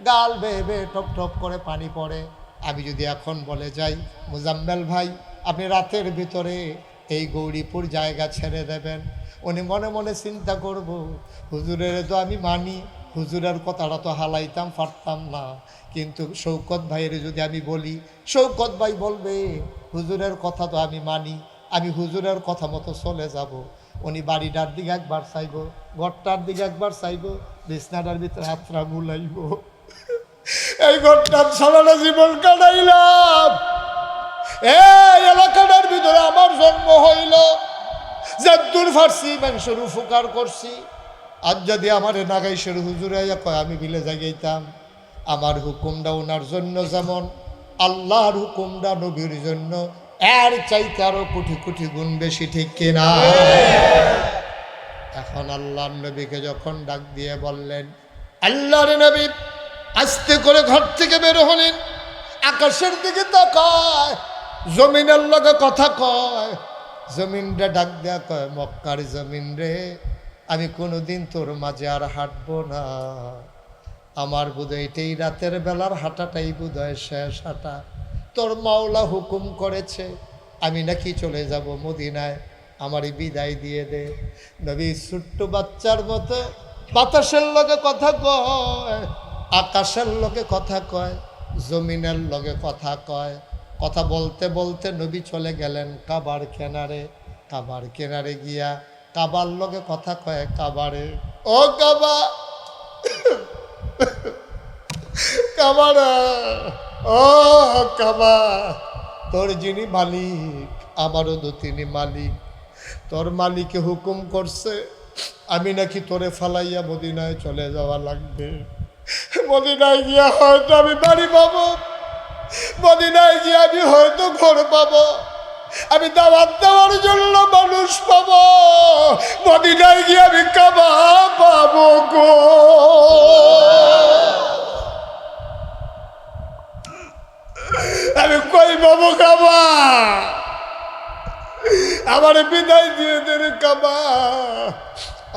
গাল বেয়ে বেয়ে টপ টপ করে পানি পড়ে। আমি যদি এখন বলে যাই, মুজাম্মেল ভাই আপনি রাতের ভিতরে এই গৌরীপুর জায়গা ছেড়ে দেবেন, উনি মনে মনে চিন্তা করব, হুজুরের তো আমি মানি, হুজুরের কথাটা তো হালাইতাম পারতাম না, কিন্তু শৌকত ভাইয়ের যদি আমি বলি, শৌকত ভাই বলবে হুজুরের কথা তো আমি মানি, আমি হুজুরের কথা মতো চলে যাব। উনি বাড়িটার দিকে একবার চাইব, ঘরটার দিকে একবার চাইব, বিছনাটার ভিতরে হাতরা বুলাইব। এই ঘরটার সারাটা জীবন কাটাইলাম, এই এলাকাটার ভিতরে আমার জন্ম হইল, যদ্দূর ফার্সি মানুষের উপকার করছি। আজ যদি আমার নাগাইশের হুজুরে কয় আমি বিলে জাগাইতাম, আমার হুকুমটা ওনার জন্য যেমন, আল্লাহর হুকুমটা নবীর জন্য এর চাইতে আরো কোটি কোটি গুণ বেশি, ঠিক কিনা? এখন আল্লাহর নবীকে যখন ডাক দিয়ে বললেন, আল্লাহর নবী আস্তে করে ঘর থেকে বের হলেন, আকাশের দিকে তাকায়, জমিনের লগে কথা কয়, জমিনটা ডাক দেয়া কয়, মক্কার জমিন রে, আমি কোনোদিন তোর মাঝে আর হাঁটবো না, আমার বোধহয় এটাই রাতের বেলার হাঁটাটাই বোধহয় শেষ হাঁটা। তোর মাওলা হুকুম করেছে আমি নাকি চলে যাব মদিনায়, আমারই বিদায় দিয়ে দে। নবী ছোট্ট বাচ্চার মতো বাতাসের লগে কথা কয়, আকাশের লগে কথা কয়, জমিনের লগে কথা কয়। কথা বলতে বলতে নবী চলে গেলেন কাবার কিনারে। কাবার কিনারে গিয়া কাবার লগে কথা কয়, কাবারে, ও কাবা, কাবারা, ও কাবা, তোর যিনি মালিক আমারও তো তিনি মালিক, তোর মালিকে হুকুম করছে আমি নাকি তোরে ফালাইয়া মদিনায় চলে যাওয়া লাগবে। মদিনায় গিয়া হয়তো আমি বাড়ি পাবো, মদিনায় গিয়ে আমি হয়তো ঘর পাবো, আমি দাওয়াত দেওয়ার জন্য মানুষ পাবো, মদিনায় গিয়ে আমি কাবা পাবো গো। আমি কই পাবো কাবা? আমার বিদায় দিয়ে দেন কাবা।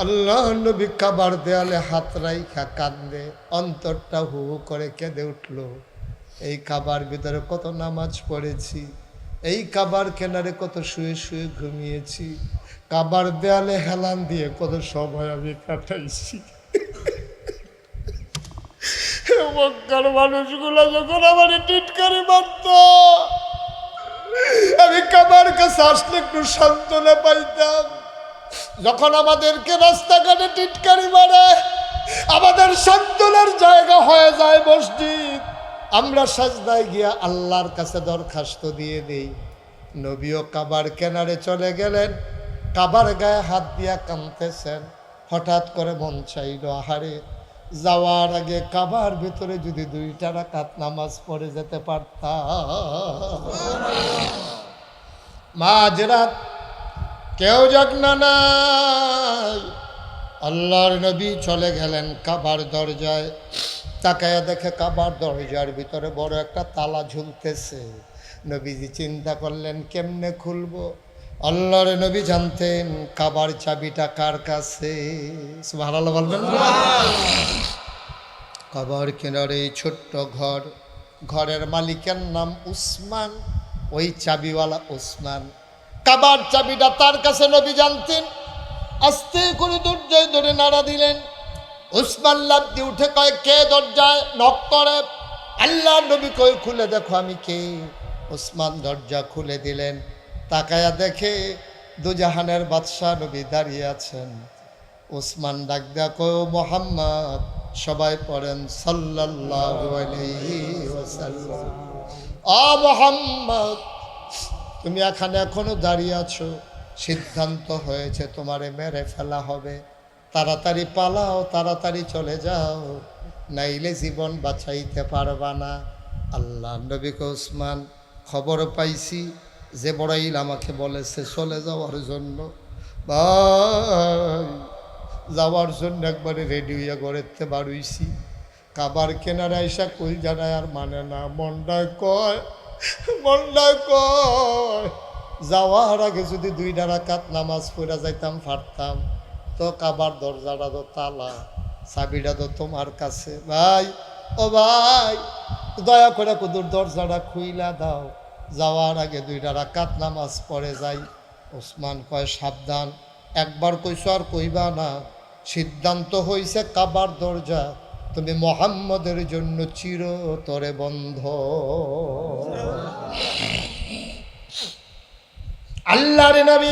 আল্লাহ নবী কাবার দেয়ালে হাত রাইখা কান্দে, অন্তরটা হু হু করে কেঁদে উঠল। এই কাবার ভিতরে কত নামাজ পড়েছি, এই কাবার কেনারে কত শুয়ে শুয়ে ঘুমিয়েছি, কাবার দেয়ালে হেলান দিয়ে কত সময় আমি কাটাইছি। মক্কার মানুষগুলো যখন আমার টিটকারি মারত, আমি কাবার কাছে আসলে একটু সান্ত্বনা পাইতাম। যখন আমাদেরকে রাস্তাঘাটে টিটকারি মারে, আমাদের সান্ত্বনার জায়গা হয়ে যায় মসজিদ। আমরা সাজদায় গিয়া আল্লাহর কাছে দরখাস্ত দিয়ে দেই। নবীও কাবার কেনারে চলে গেলেন, কাবার গায়ে হাত দিয়া কাঁদতেছেন। হঠাৎ করে মন চাইল, আহারে যাওয়ার আগে কাবার ভিতরে যদি 2 রাকাত নামাজ পড়ে যেতে পারতাম। মাঝরাত কেউ জাগনা নাই, আল্লাহর নবী চলে গেলেন কাবার দরজায়। তাকায়া দেখে কাবার দরজার ভিতরে বড় একটা তালা ঝুলতেছে। নবীজি চিন্তা করলেন কেমনে খুলবো। আল্লাহর নবী জানতেন কাবার চাবিটা কার কাছে। সুবহানাল্লাহ বলবেন না? কাবার কিনারে ছোট্ট ঘর, ঘরের মালিকের নাম উসমান, ওই চাবিওয়ালা উসমান। কাবার চাবিটা তার কাছে নবী জানতেন। আস্তে করে দরজায় ধরে নাড়া দিলেন। উসমান লাফ দিয়ে উঠে কয়, কে দরজায় নক করে? আল্লাহ নবী কই, খুলে দেখো আমি কে। উসমান দরজা খুলে দিলেন। তাকায়া দেখে দুজাহানের বাদশাহ নবী দাঁড়িয়ে আছেন। উসমান ডাক দেখো মোহাম্মদ, সবাই পড়েন সাল্লাল্লাহু আলাইহি ওয়াসাল্লাম। আ মোহাম্মদ, তুমি এখনো দাঁড়িয়ে আছো, সিদ্ধান্ত হয়েছে তোমারে মেরে ফেলা হবে। তাড়াতাড়ি পালাও, তাড়াতাড়ি চলে যাও, নাইলে জীবন বাঁচাইতে পারবা না। আল্লাহ নবী কে উসমান, খবর পাইছি জিবরাইল আমাকে বলেছে চলে যাওয়ার জন্য। ভাই যাওয়ার জন্য একবারে রেডি হইয়া গড়েতে বাড়ুইছি। কাবার কেনার আইসা কই জানায় আর মানে না, মনটায় কয় যাওয়ার আগে যদি 2 রাকাত নামাজ পড়া যাইতাম পারতাম। তো কাবার দরজাটা তো তালা, চাবিটা তো তোমার কাছে। ভাই ও ভাই, দয়া করে কুদুর দরজাটা খুইলা দাও, যাওয়ার আগে 2 রাকাত নামাজ পড়ে যাই। ওসমান কয় সাবধান, একবার কইছো আর কইবা না। সিদ্ধান্ত হইছে কাবার দরজা তুমি মুহাম্মদের জন্য চিরতরে বন্ধ। আল্লাহর নবী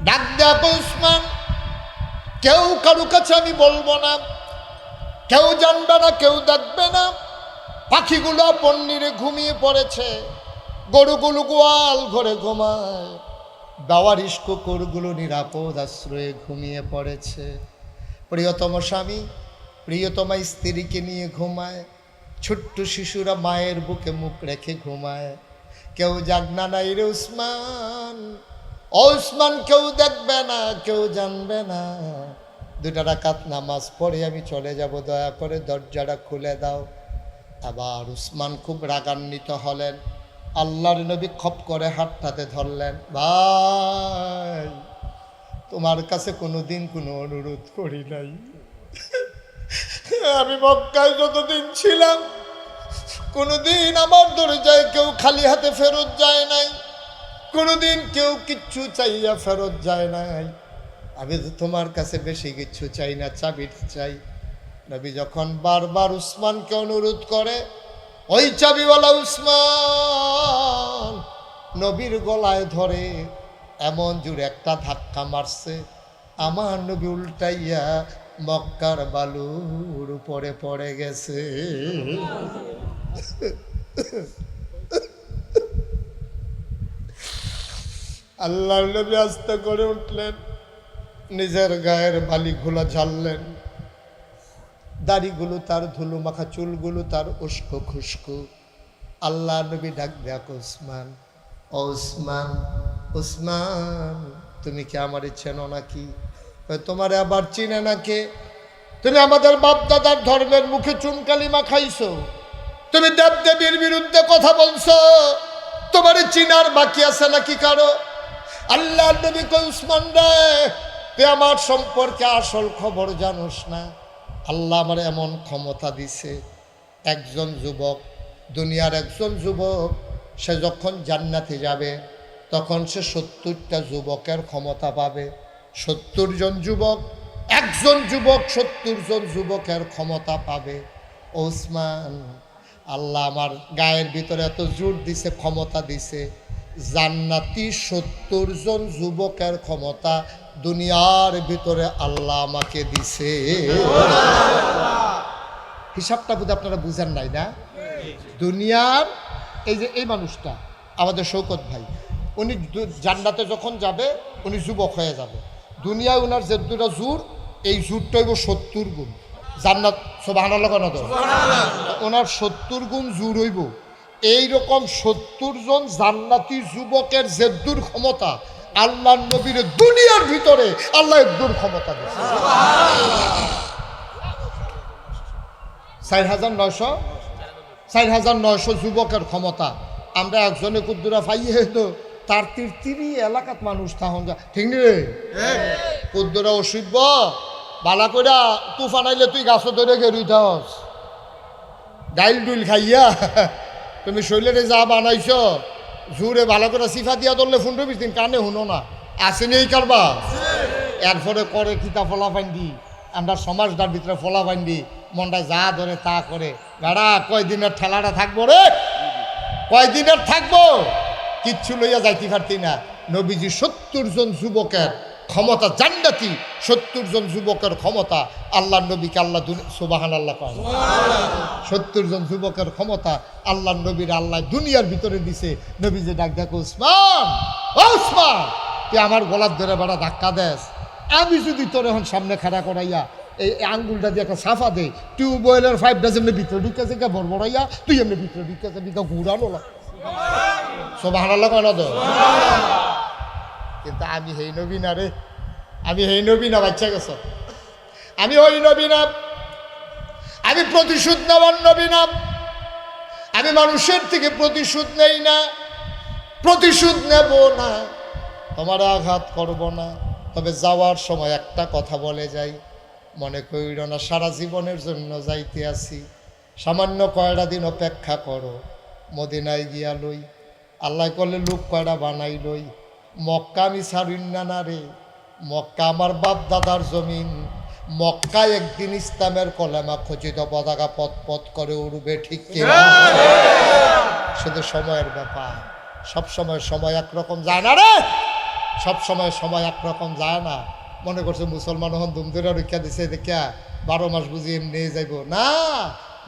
ডাক দেখো উসমান, কেউ কারো কাছে আমি বলবো না, কেউ জানবে না, কেউ দেখবে না। পাখিগুলো পন্নিরে ঘুমিয়ে পড়েছে, গরুগুলো গোয়াল ঘরে ঘুমায়, দাওয়ারিস কুকুরগুলো নিরাপদ আশ্রয়ে ঘুমিয়ে পড়েছে। প্রিয়তম স্বামী প্রিয়তমা স্ত্রীকে নিয়ে ঘুমায়, ছোট্ট শিশুরা মায়ের বুকে মুখ রেখে ঘুমায়। কেউ জাগনা নাই রে উসমান, ও উসমান, কেউ দেখবে না, কেউ জানবে না। 2 রাকাত নামাজ পড়ে আমি চলে যাব, দয়া করে দরজাটা খুলে দাও। আবার উসমান খুব রাগান্বিত হলেন। আল্লাহর নবী খপ করে হাতটাতে ধরলেন। ভাই তোমার কাছে কোনোদিন কোনো অনুরোধ করি নাই। আমি মক্কায় যতদিন ছিলাম কোনোদিন আমার দরজায় কেউ খালি হাতে ফেরত যায় নাই, কোনোদিন কেউ কিচ্ছু চাইয়া ফেরত যায় নাই। আমি তো তোমার কাছে বেশি কিচ্ছু চাই না, চাবিটা চাই। নবী যখন বারবার উসমানকে অনুরোধ করে, ওই চাবিওয়ালা উসমান নবীর গলায় ধরে এমন জোরে একটা ধাক্কা মারছে, আমার নবী উল্টাইয়া মক্কার বালুর উপরে পড়ে গেছে। আল্লাহর নবী আস্তে করে উঠলেন, নিজের গায়ের বালিগুলো ঝাড়লেন, দাড়িগুলো তার ধুলো মাখা, চুলগুলো তার উস্কো খুস্কো। আল্লাহ নবী ডাক দেখো উসমান, ওসমান, ওসমান তুমি কি আমার চেনো নাকি? তোমারে আবার চিনে নাকি? তুমি আমাদের বাপ দাদার ধর্মের মুখে চুনকালিমা খাইছো, তুমি দেবদেবীর বিরুদ্ধে কথা বলছো, তোমারে চিনার বাকি আছে নাকি কারো? আল্লাহ নবী কই, উসমান রে, তুই আমার সম্পর্কে আসল খবর জানোস না। আল্লাহ আমার এমন ক্ষমতা দিছে, একজন যুবক, দুনিয়ার একজন যুবক, সে যখন জান্নাতে যাবে তখন সে 70টা যুবকের ক্ষমতা পাবে। 70 জন যুবক, একজন যুবক 70 জন যুবকের ক্ষমতা পাবে। ওসমান, আল্লাহ আমার গায়ের ভিতরে এত জোর দিছে, ক্ষমতা দিছে, জান্নাতি 70 জন যুবকের ক্ষমতা দুনিয়ার ভিতরে আল্লাহ আমাকে দিছে। হিসাবটা বোধ আপনারা বুঝেন নাই না? দুনিয়ার এই যে এই মানুষটা আমাদের শৌকত ভাই, উনি জান্নাতে যখন যাবে উনি যুবক হয়ে যাবে। দুনিয়ায় ওনার যে দুটা জোর, এই জোরটা হইব 70 গুণ। জান্নাত সুবহানাল্লাহ কেন তো, ওনার 70 গুণ জোর হইব। এইরকম 70 জন জান্নাতি যুবকের যে দূর ক্ষমতা, আল্লাহ নবীর দুনিয়ার ভিতরে আল্লাহ দূর ক্ষমতা দিয়েছে। 4,900 যুবকের ক্ষমতা। আমরা একজনে কুদ্দুরা পাইয়ে তো তার 33 এলাকাত মানুষ তখন যা, ঠিক রে? কুদ্দুরা অসুভ বালা কইরা তুফান আইলে তুই গাছ ধরে গেরুই থাস, ডাইল ডুইল খাইয়া তুমি শৈলেরে যা বানাইছ, জোরে ভালো করে সিফা দিয়া ধরলে 15-20 দিন কানে শুনো না, আসেনি এই কারবা। এরপরে করে কিতা ফলা ফাইন্দি, আমরা সমাজটার ভিতরে ফলা ফাইন্দি, মনটা যা ধরে তা করে। বেড়া কয়দিনের ঠেলাটা থাকবো রে, কয়দিনের থাকবো, কিচ্ছু লইয়া যাইতে পারতি না। নবীজি 70 জন যুবকের ক্ষমতা, জান্নাতি 70 জন যুবকের ক্ষমতা আল্লাহ নবীকে আল্লাহ সুবহানাল্লাহ কয়, 70 জন যুবকের ক্ষমতা আল্লাহ নবীর আল্লাহ দুনিয়ার ভিতরে দিছে। নবীজি ডাক দেখো, উসমান, উসমান তুই আমার গলার ধরে বেড়া ধাক্কা দেস, আমি যদি তোর এখন সামনে খাড়া করাইয়া এই আঙ্গুলটা দিয়ে একটা সাফা দে, টিউবওয়েলের 5টা যেমনি ভিতরে ঢুকেছে গা বড়বড়াইয়া, তুই এমনি ভিতরে ঢুকেছে দিকে ঘুরানো না। সুবহানাল্লাহ কয় না তো? কিন্তু আমি হেই নবী না রে, আমি হেই নবী না, বাচ্চা গেছ, আমি ওই নবী না, আমি প্রতিশোধ নেওয়ার নবী না, আমি মানুষের থেকে প্রতিশোধ নেই না, প্রতিশোধ নেব না, তোমার আঘাত করব না। তবে যাওয়ার সময় একটা কথা বলে যাই, মনে করিল না সারা জীবনের জন্য যাইতে আসি, সামান্য কয়টা দিন অপেক্ষা করো, মদিনায় গিয়া লই, আল্লাহ করলে লোক কয়টা বানাই লই। মক্কা আমি ছাড়িন না রে, মক্কা আমার বাপ দাদার জমিন, মক্কায় একদিন ইসলামের কলেমা খচিত পতাকা পথ পথ করে উড়বে, ঠিক কিনা? শুধু সময়ের ব্যাপার, সব সময় সময় একরকম যায় না রে, সব সময় সময় একরকম যায় না। মনে করছে মুসলমান হন ধুমধুরা রক্ষা দিছে দেখিয়া 12 মাস বুঝি এমনি যাইব না।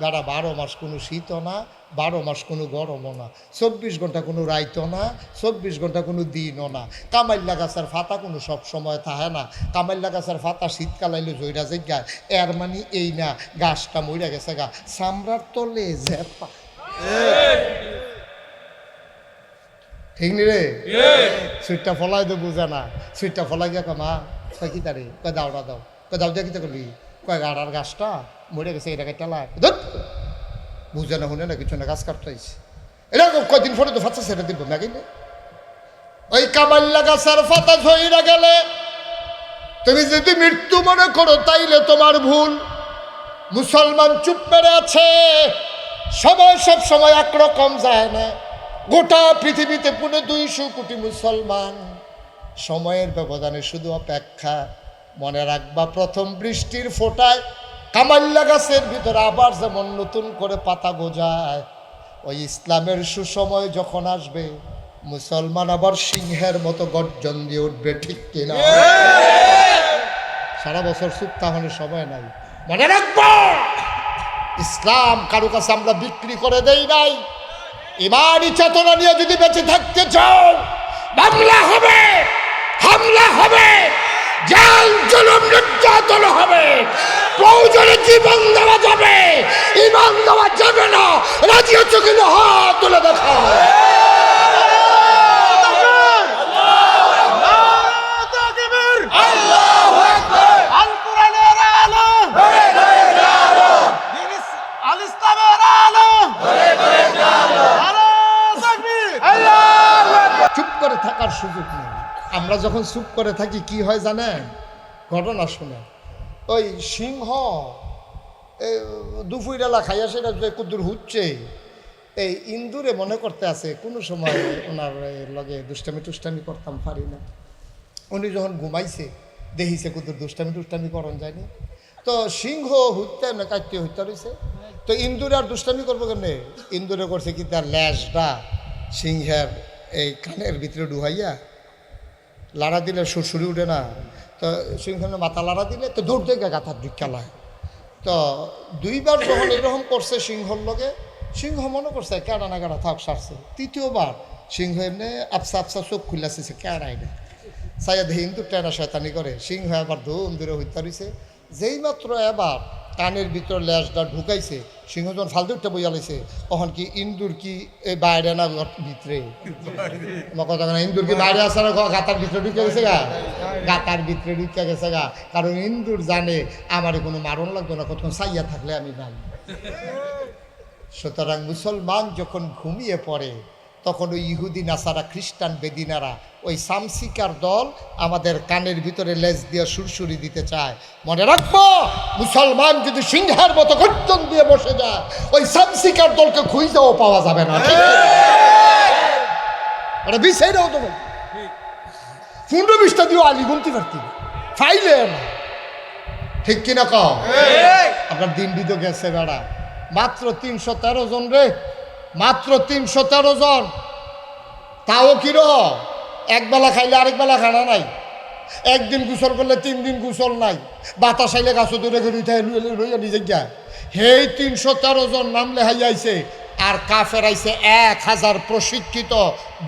দাঁড়া 12 মাস কোনো শীতও না, 12 মাস কোনো গরমও না, 24 ঘন্টা কোনো রাইতও না, 24 ঘন্টা কোনো দিনও না। কামাইল্লা গাছের ফাতা কোনো সব সময় থাকে না, কামাইল্লা গাছের ফাতা শীতকাল আইলে জইরা যায়, এর মানে এই না গাছটা মইরা গেছে গা, চামড়ার তলে জেপা, ঠিক নি রে? সুইটটা ফলাই তো বুঝে না, সুইটটা ফলাই গিয়া মা কয় কি তারে, কয় দাওড়া দাও, কয় দাও দিয়া কিতা করলি, কয় গাড়ার গাছটা মরে গেছে, এটা কেটে বুঝে না, শুনে না কিছু না, গাছ কাটতেছে। এরকম কয়দিন পরে তো ফাঁচা ছেড়ে দিব না, কিন্তু ওই কামাল্লা গাছের ফাতা ঝইরা গেলে তুমি যদি মৃত্যু মনে করো তাইলে তোমার ভুল। মুসলমান চুপ মেরে আছে, সময় সব সময় একরকম যায় না। গোটা পৃথিবীতে 200 কোটি মুসলমান, সময়ের ব্যবধানে শুধু অপেক্ষা। মনে রাখবা, প্রথম বৃষ্টির ফোঁটায় কামাল্লা গাছের ভিতরে আবার যেমন নতুন করে পাতা গজায়, ওই ইসলামের সুসময় যখন আসবে মুসলমান আবার সিংহের মতো গর্জন দিয়ে উঠবে, ঠিক কিনা? সারা বছর চুপ তাহলে সময় নাই। মনে রাখবো, ইসলাম কারো কাছে আমরা বিক্রি করে দেই নাই। ইমানি চেতনা নিয়ে যদি বেঁচে থাকতে চাও, মামলা হবে, হামলা হবে, জাল জুলুম নির্যাতন হবে, প্রয়োজনে জীবন দেওয়া যাবে, ইমান দেওয়া যাবে না। রাজি হচ্ছে কিনা হাত তুলে দেখাও। থাকার সুযোগ নেই। আমরা যখন চুপ করে থাকি কি হয় জানেন? ঘটনা শুনে ওই সিংহ দুপুরেলা খাইয়া সেটা যে কুদ্দুর হচ্ছে, এই ইন্দুরে মনে করতে আছে কোনো সময় ওনার লগে দুষ্টামি করতাম পারি না। উনি যখন ঘুমাইছে দেখিছে কুদ্দুর দুষ্টামি করন যায়নি, তো সিংহ হইতে না কাটতে হইতে রয়েছে। তো ইন্দুরে আর দুষ্টামি করবো কেন? ইন্দুরে করছে কি তার ল্যাসটা সিংহের এই কানের ভিতরে ডুহাইয়া লাড়া দিলে সুরসুরি উঠে না, তো সিংহের মাথা লাড়া দিলে তো দৌড় দেখে গাথার ঢুকালায়। তো দুইবার যখন এরকম করছে সিংহর লগে, সিংহ মনে করছে কেডা না কেডা থাক সারছে। তৃতীয়বার সিংহ এমনি আপসা চোখ খুলেছে কেডাই না, সাইয়া দেখে কিন্তু টেনা শয়তানি করে। সিংহ এবার ধুম দূরে হইতে রয়েছে। যেই মাত্র এবার কানের ভিতর ল্যাসটা ঢুকাইছে, সিংহ যখন ফালতু উঠতে বইয়া লাইছে, তখন কি ইন্দুর কি এই বাইরে না ভিতরে? আমার কথা না, ইন্দুর কি বাইরে আসে না গাতার ভিতরে ঢুকে গেছে গা? গাতার ভিতরে ঢুকে গেছে গা। কারণ ইন্দুর জানে আমারে কোনো মারণ লাগতো না, কতক্ষণ সাইয়া থাকলে আমি নাই। সুতরাং মুসলমান যখন ঘুমিয়ে পড়ে তখন ওই ইহুদি নাসারা খ্রিস্টান বেদিনারা ওই সামসিকার দল আমাদের কানের ভিতরে লেজ দিয়ে সুরসুরি দিতে চায়। মনে রাখবো, মুসলমান যদি সিংহের মতো গর্জন দিয়ে বসে যায় ওই সামসিকার দলকে খুঁজেও পাওয়া যাবে না। ওরা বিষয়টাও তো 15-20টা দিয়েও আলি বলতে পারতি ফাইলে না, ঠিক কিনা কম? আপনার দিন বিধ গেছে বেড়া, মাত্র 313 জন রে, মাত্র 313 জন। তাও কিরকম? একবেলা খাইলে আরেক বেলা খানা নাই, একদিন গোসল করলে 3 দিন গোসল নাই, বাতাস আইলে গাছ দূরে রইয়া নিজে গিয়া। হেই 313 জন নাম লেহাই আইছে, আর কাফের আইছে 1000 প্রশিক্ষিত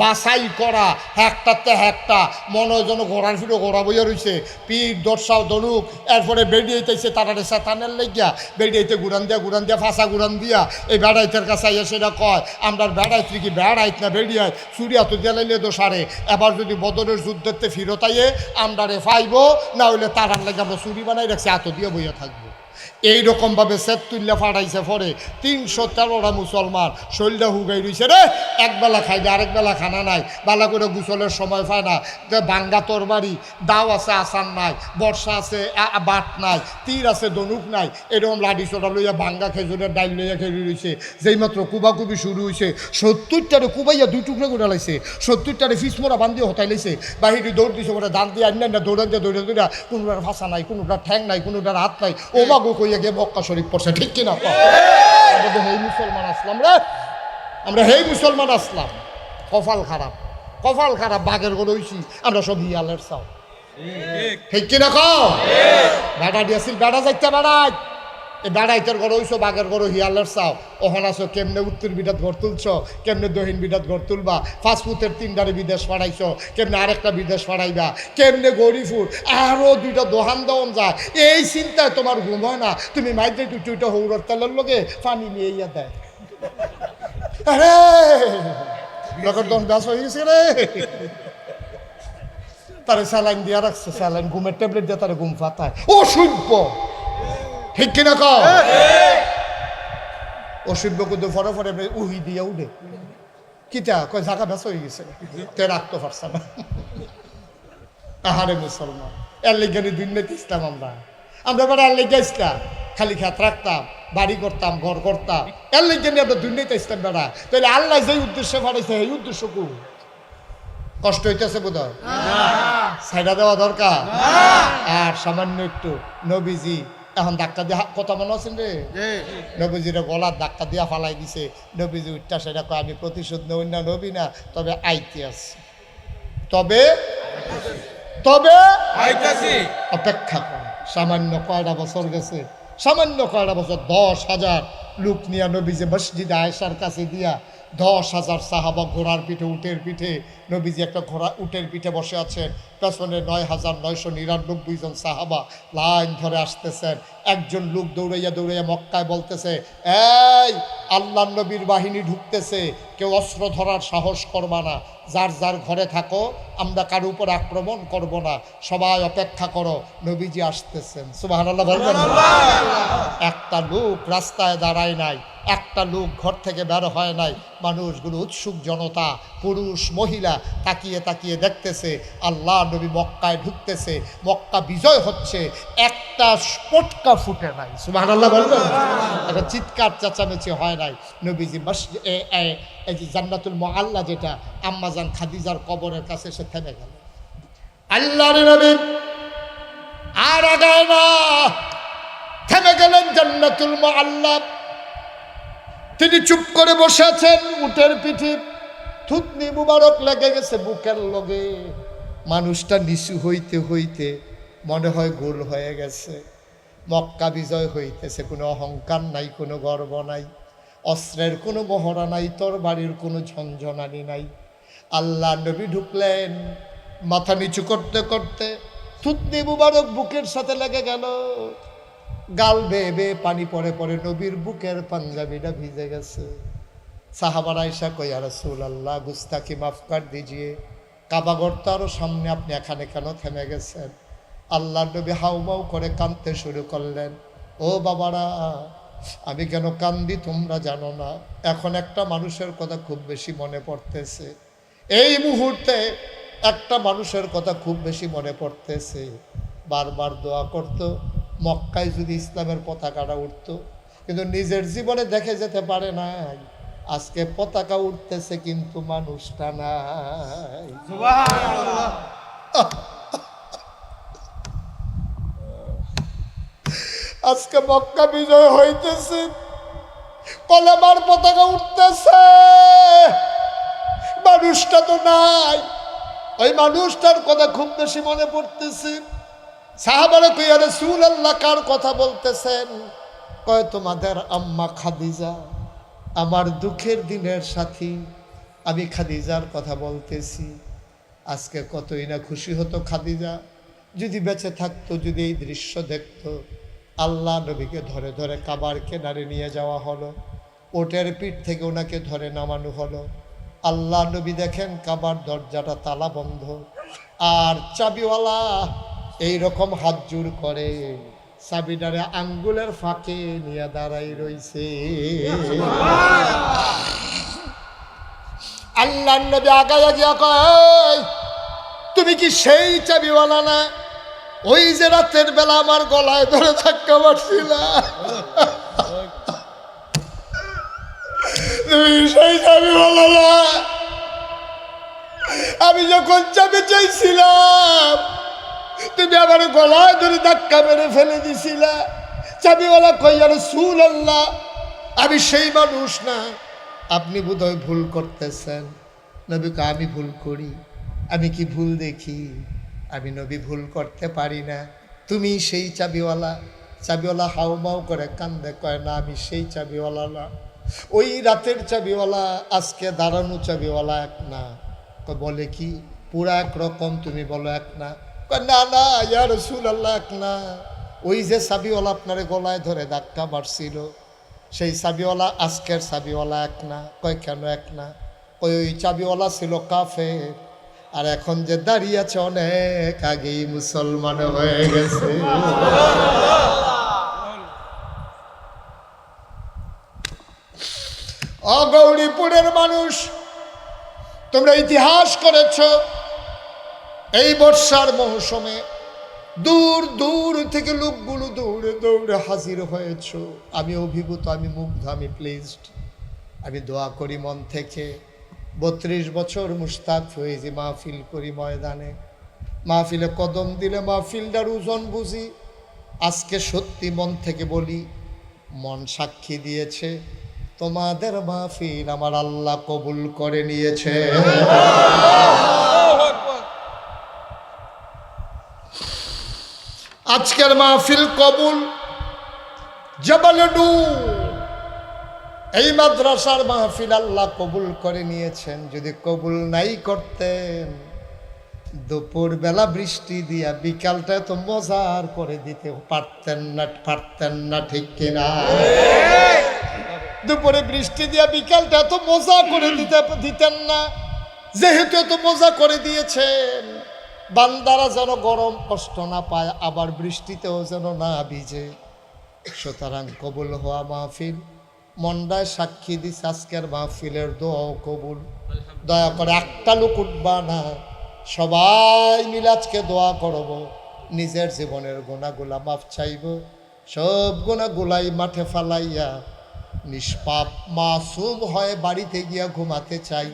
বাছাই করা, একটাতে একটা মনে যেন ঘোড়ার ফিরো ঘোড়া বইয়া রয়েছে, পিঠ দর্শাও দলুক। এরপরে বেড়িয়েছে তারারে সেতানের লেগিয়া, বেড়িয়েতে গুড়ান দিয়া ফাঁসা গুড়ান দিয়া এই বেড়াইতের কাছে আইয়া সেটা কয় আমরা বেড়াইতে কি বেড়াইত না বেড়িয়ায় চুরিয়া তো দিলাইলে দোষারে। এবার যদি বদরের যুদ্ধতে ফিরত আইয়ে আমরা রে ফাইব, না হইলে তারার লেগে আমরা চুরি বানাই রাখছি, এত দিয়ে বইয়া থাকবো। এইরকমভাবে সেতুল্লা ফাটাইছে। পরে 313টা মুসলমান শরীরটা হুগাই রয়েছে রে, একবেলা খাইলে আরেক বেলা খানা নাই, বালা করে গোসলের সময় পায় না, বাঙ্গা তরবারি দাও আছে আসান নাই, বর্ষা আছে বাট নাই, তীর আছে দনুক নাই, এরকম লাঠি চোটা লইয়া বাঙ্গা খেজুরের ডাইল লইয়া খেয়ে রয়েছে। যেই মাত্র কুবাকুবি শুরু হয়েছে 70টারে কুবাইয়া 2 টুকরো করে লাইছে, 70টারে ফিসমোরা বান্ধিয়ে হতাই লাইছে, বাহিরে দৌড় দিছে, ওরা দান দিয়ে আন্না দৌড়ান দিয়ে দৌড়া কোনোটার ভাষা নাই, কোনোটার ঠ্যাং নাই, কোনোটার হাত নাই, ও মাগো কইয়া গিয়ে মক্কা শরীফ পড়ছে, ঠিক কিনা? হেই মুসলমান আসলাম রে, আমরা হেই মুসলমান আসলাম। কপাল খারাপ, বাঘের গরু হইছি আমরা, সব হিয়ালের চাও, ঠিক কিনা? বেড়া দিয়েছিল, বেড়া যাইতে বেড়াই, এই বেড়াইতের গড় হইছো, বাঘের গরু হিয়ালের চাও। ওখানে আছো কেমনে উত্তর বিরাট ঘর তুলছ, কেমনে দক্ষিণ বিরাট ঘর তুলবা, ফাস্টফুডের 3টারে বিদেশ পাঠাইছ, কেমনে আরেকটা বিদেশ পাঠাইবা, কেমনে গরিফুর আরও 2টা দোহান দেওয়ান যায়, এই চিন্তায় তোমার ঘুম হয় না। তুমি মাইতে টুইটা হৌরর তেলের লগে পানি নিয়ে ইয়া দেয়, আরে লোকের দন ব্যাস হয়ে গেছে রে, তারে স্যালাইন দিয়া রাখছে, স্যালাইন ঘুমের ট্যাবলেট দিয়ে তারা ঘুম ফাতায়, অসভ্য, ঠিক কিনা? অসভ্য কিন্তু ফরে উহি দিয়ে উঠে কিটা কয় জায়গা ব্যাস হয়ে গেছে, তে রাখতে পারছে না। আহারে মুসলমান, এর লেগে দুর্নীতি ইসলাম, আমরা বেড়া এর লেগে ইসলাম, খালি খেত রাখতাম, বাড়ি করতাম, ঘর করতাম, এর লেগে নিয়ে আমরা দুর্নীতি ইসলাম বেড়া। তাহলে আল্লাহ যেই উদ্দেশ্যে পাঠাইছে এই উদ্দেশ্য কু কষ্ট হইতেছে বোধ হয়, সাইডা দেওয়া দরকার। আর সামান্য একটু নবীজি এখন ধাক্কা দিয়ে কথা মনে আছেন রে, নবীজির গলার ধাক্কা দিয়া ফালাই দিছে, নবীজি উঠটা সেটা কয় আমি প্রতিশোধ নেই না নবী না, তবে আইতে আসছি, তবে অপেক্ষা করে। সামান্য কয়টা বছর গেছে, সামান্য কয়টা বছর 10,000 লোক নিয়ে নবীজি মসজিদে আয়েশার কাছে দিয়া 10,000 সাহাবা ঘোড়ার পিঠে উটের পিঠে, নবীজি একটা ঘোড়া উটের পিঠে বসে আছেন, পেছনে 9,999 জন সাহাবা লাইন ধরে আসতেছেন। একজন লোক দৌড়াইয়া মক্কায় বলতেছে, এই আল্লাহ নবীর বাহিনী ঢুকতেছে, কেউ অস্ত্র ধরার সাহস করবা না, যার যার ঘরে থাকো, আমরা কারো উপর আক্রমণ করব না, সবাই অপেক্ষা করো, নবীজি আসতেছেন। সুবহানাল্লাহ বলবেন। একটা লোক রাস্তায় দাঁড়ায় নাই, একটা লোক ঘর থেকে বের হয় নাই। মানুষগুলো উৎসুক জনতা, পুরুষ মহিলা তাকিয়ে তাকিয়ে দেখতেছে আল্লাহ নবী মক্কায় ঢুকতেছে, মক্কা বিজয় হচ্ছে, একটা পটকা ফুটে নাই। সুবহানাল্লাহ বলবেন? একটা চিৎকার চেঁচামেচি হয় নাই। নবীজি এই যে জান্নাতুল মুআল্লা, যেটা আম্মাজান খাদিজার কবরের কাছে এসে থেমে গেল। আল্লাহর নবী আর আগায় না, থেমে গেলেন জান্নাতুল মুআল্লা। তিনি চুপ করে বসে আছেন, উটের পিঠে থুতনি মুবারক লেগে গেছে বুকের লগে। মানুষটা নিচু হইতে হইতে মনে হয় গোল হয়ে গেছে। মক্কা বিজয় হইতেছে, কোনো অহংকার নাই, কোনো গর্ব নাই, অস্ত্রের কোনো মহড়া নাই, তরবারির কোনো ঝনঝনানি নাই। আল্লাহ নবী ঢুকলেন, মাথা নিচু করতে করতে থুতনি মুবারক বুকের সাথে লেগে গেল। গাল বেয়ে বেয়ে পানি পড়ে পড়ে নবীর বুকের পাঞ্জাবিটা ভিজে গেছে। সাহাবারা এসা কই, ইয়া রাসূলুল্লাহ গুস্তাখি মাফ কর দিজিয়ে, কাবাগর তো আরো সামনে, আপনি এখানে কেন থেমে গেছেন? আল্লাহ নবী হাউমাউ করে কাঁদতে শুরু করলেন। ও বাবারা, আমি কেন কান্দি তোমরা জানো না। এখন একটা মানুষের কথা খুব বেশি মনে পড়তেছে, এই মুহূর্তে একটা মানুষের কথা খুব বেশি মনে পড়তেছে। বারবার দোয়া করতো মক্কায় যদি ইসলামের পতাকাটা উঠতো, কিন্তু নিজের জীবনে দেখে যেতে পারে না। আজকে পতাকা উঠতেছে কিন্তু মানুষটা নাই। সুবহানাল্লাহ। আজকে মক্কা বিজয় হইতেছে, কলেমার পতাকা উঠতেছে, মানুষটা তো নাই। ওই মানুষটার কথা খুব বেশি মনে পড়তেছে। সাহাবারা কই, ইয়া রাসূলুল্লাহ কার কথা বলতেছেন? কয় তোমাদের আম্মা খাদিজা, আমার দুঃখের দিনের সাথী, আমি খাদিজার কথা বলতেছি। আজকে কতই না খুশি হতো খাদিজা যদি বেঁচে থাকতো, যদি এই দৃশ্য দেখতো। আল্লাহ নবীকে ধরে ধরে কাবার কিনারে নিয়ে যাওয়া হলো, ওটের পিঠ থেকে ওনাকে ধরে নামানো হলো। আল্লাহ নবী দেখেন কাবার দরজাটা তালা বন্ধ, আর চাবিওয়ালা এই রকম হাত জোর করে চাবিটারে আঙ্গুলের ফাঁকে নিয়ে দাঁড়াই রইছে। আল্লাহ নবী আগায়া গিয়া কয়, তুমি কি সেই চাবিওয়ালা না? ওই যে রাতের বেলা আমার গলায় ধরে ধাক্কা মারছিলা, তুমি সেই চাবিওয়ালা না? আমি যখন চাবি চাইছিলাম তুমি আমার গলায় ধরে ধাক্কা মেরে ফেলে দিছিলা। চাবিওয়ালা কই, ইয়া রাসূলুল্লাহ আমি সেই মানুষ না, আপনি বোধহয় ভুল করতেছেন। নবী কয়, আমি ভুল করি? আমি কি ভুল দেখি? আমি নবী ভুল করতে পারি না। তুমি সেই চাবিওয়ালা? চাবিওয়ালা হাউমাউ করে কান্দে, কয় না আমি সেই চাবিওয়ালা না। ওই রাতের চাবিওয়ালা আজকে দাঁড়ানো চাবিওয়ালা এক না। বলে কি পুরা একরকম? তুমি বলো এক না। না না ইয়া রাসূলুল্লাহ এক না। ওই যে চাবিওয়ালা আপনার গলায় ধরে ধাক্কা মারছিল, সেই চাবিওয়ালা আজকের চাবিওয়ালা এক না। কয় কেন এক না? কই ওই চাবিওয়ালা ছিল কাফের, আর এখন যে দাঁড়িয়ে আছে অনেক আগেই মুসলমান হয়ে গেছে। অগৌরীপুরের মানুষ, তোমরা ইতিহাস করেছ। এই বর্ষার মৌসুমে দূর দূর থেকে লোকগুলো দৌড়ে দৌড়ে হাজির হয়েছ। আমি অভিভূত, আমি মুগ্ধ, আমি প্লিজড। আমি দোয়া করি মন থেকে, 32 বছর মুশতাক ফয়েজি মাহফিল করি ময়দানে, মাহফিলে কদম দিলে মাহফিলটার ওজন বুঝি। আজকে সত্যি মন থেকে বলি, মন সাক্ষী দিয়েছে, তোমাদের মাহফিল আমার আল্লাহ কবুল করে নিয়েছে। আজকের মাহফিল কবুল। জবালে নূর এই মাদ্রাসার মাহফিল আল্লাহ কবুল করে নিয়েছেন। যদি কবুল নাই করতেন, দুপুর বেলা বৃষ্টি দিয়া বিকালটা তো মজার করে দিতে পারতেন না, ঠিক কিনা? দুপুরে বৃষ্টি দিয়া বিকালটা তো মজা করে দিতেন না। যেহেতু এত মজা করে দিয়েছেন, বান্দারা যেন গরম কষ্ট না পায়, আবার বৃষ্টিতেও যেন না ভিজে। সুতরাং কবুল হওয়া মাহফিল মন্ডায় সাক্ষী দিস আজকের মাহফিলের দোয়াও কবুল। দয়া করে একটা লোক উঠবা না, সবাই মিলে আজকে দোয়া করব, নিজের জীবনের গুনাহগুলা মাফ চাইব, সব গুনাহগুলাই মাঠে ফালাইয়া নিষ্পাপ মাসুম হয়ে বাড়িতে গিয়া ঘুমাতে চাই।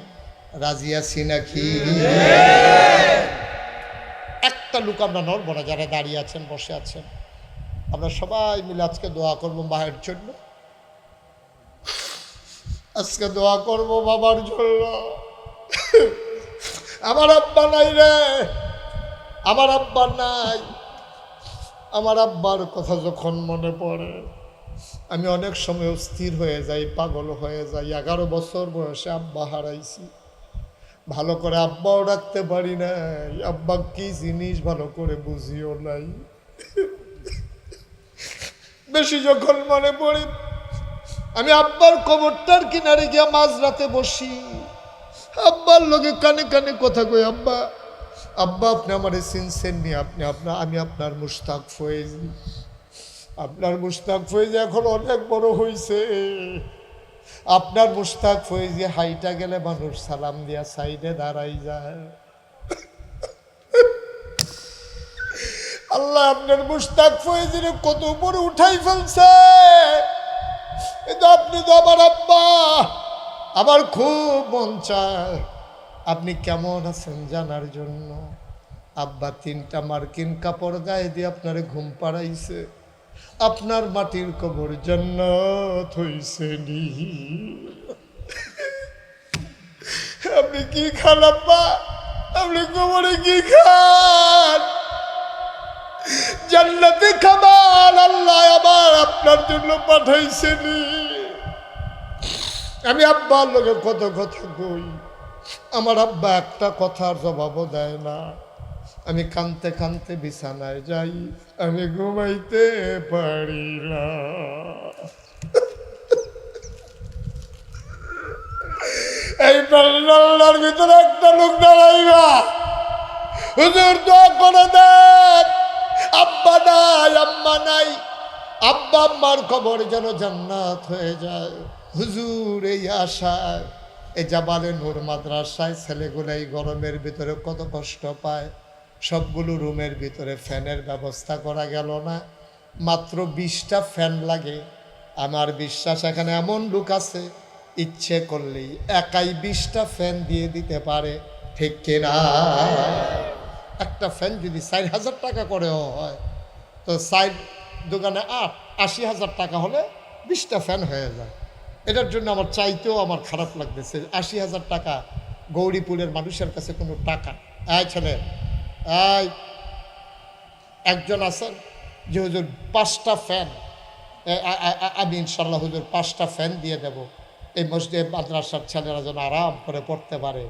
রাজি আছি নাকি? একটা লোক আমরা নড়ব না, যারা দাঁড়িয়ে আছেন বসে আছেন, আমরা সবাই মিলে আজকে দোয়া করব মায়ের জন্য। আজকে দোয়া করব বাবার জন্য। আমার আব্বা নাই রে, আমার আব্বা নাই। আমার আব্বার কথা যখন মনে পড়ে আমি অনেক সময় অস্থির হয়ে যাই, পাগল হয়ে যাই। 11 বছর বয়সে আব্বা হারাইছি, ভালো করে আব্বাও রাখতে পারি নাই। আব্বা কি জিনিস ভালো করে বুঝিও নাই। বেশি যখন মনে পড়ে আমি আব্বার কবরটার কিনারে গিয়া মাঝরাতে বসি, আব্বার লোকে কানে কানে কথা কই, আব্বা আব্বা আপনি আমারে চিনছেন নি? আমি আপনার মুশতাক ফয়েজি। আপনার মুশতাক ফয়েজি এখন অনেক বড় হয়েছে। আপনার মুশতাক ফয়েজি হাইটা গেলে মানুষ সালাম দিয়া সাইডে দাঁড়াই যায়। আল্লাহ আপনার মুশতাক ফয়েজির কত উপরে উঠাই ফেলছে। কিন্তু আপনি তো আমার আব্বা, আমার খুব মন চায় আপনি কেমন আছেন জানার জন্য। আব্বা 3টা মার্কিন কাপড় গায়ে দিয়ে আপনারে ঘুম পাড়াইছে, আপনার মাটির কবর জান্নাত হইছে নি। আপনি কি খান আব্বা? আপনি কবরে কি খান? জান্নাতে খাবার আল্লাহ আবার আপনার জন্য পাঠাইছেনি। আমি আব্বার লোকে কত কথা কই, আমার আব্বা একটা কথার জবাবও দেয় না। আমি কানতে কানতে বিছানায় যাই, আমি ঘুমাইতে পারি না। এই প্যান্ডেলের ভিতরে একটা লোক দাঁড়াইবা, হুজুর দোয়া করে দেন, আব্বা নাই আম্মা নাই, আব্বা আম্মার খবর যেন জান্নাত হয়ে যায়। হুজুর এই আশায় এই জাবালে নূর মাদ্রাসায় ছেলেগুলো এই গরমের ভিতরে কত কষ্ট পায়। সবগুলো রুমের ভিতরে ফ্যানের ব্যবস্থা করা গেল না, মাত্র 20টা ফ্যান লাগে। আমার বিশ্বাস এখানে এমন লোক আছে ইচ্ছে করলেই একাই 20টা ফ্যান দিয়ে দিতে পারে, ঠিক কিনা? একটা ফ্যান যদি 4,000 টাকা করেও হয় তো 4 দোকানে 80,000 টাকা হলে 20টা ফ্যান হয়ে যায়। এটার জন্য আমার চাইতেও আমার খারাপ লাগতেছে। 80,000 টাকা গৌরীপুরের মানুষের কাছে কোনো টাকা। ছেলে একজন আছেন যে হুজুর 5টা ফ্যান, আমি ইনশাল্লাহ হুজুর 5টা ফ্যান দিয়ে দেব, এই মসজিদ মাদ্রাসার ছেলেরা যেন আরাম করে পড়তে পারে,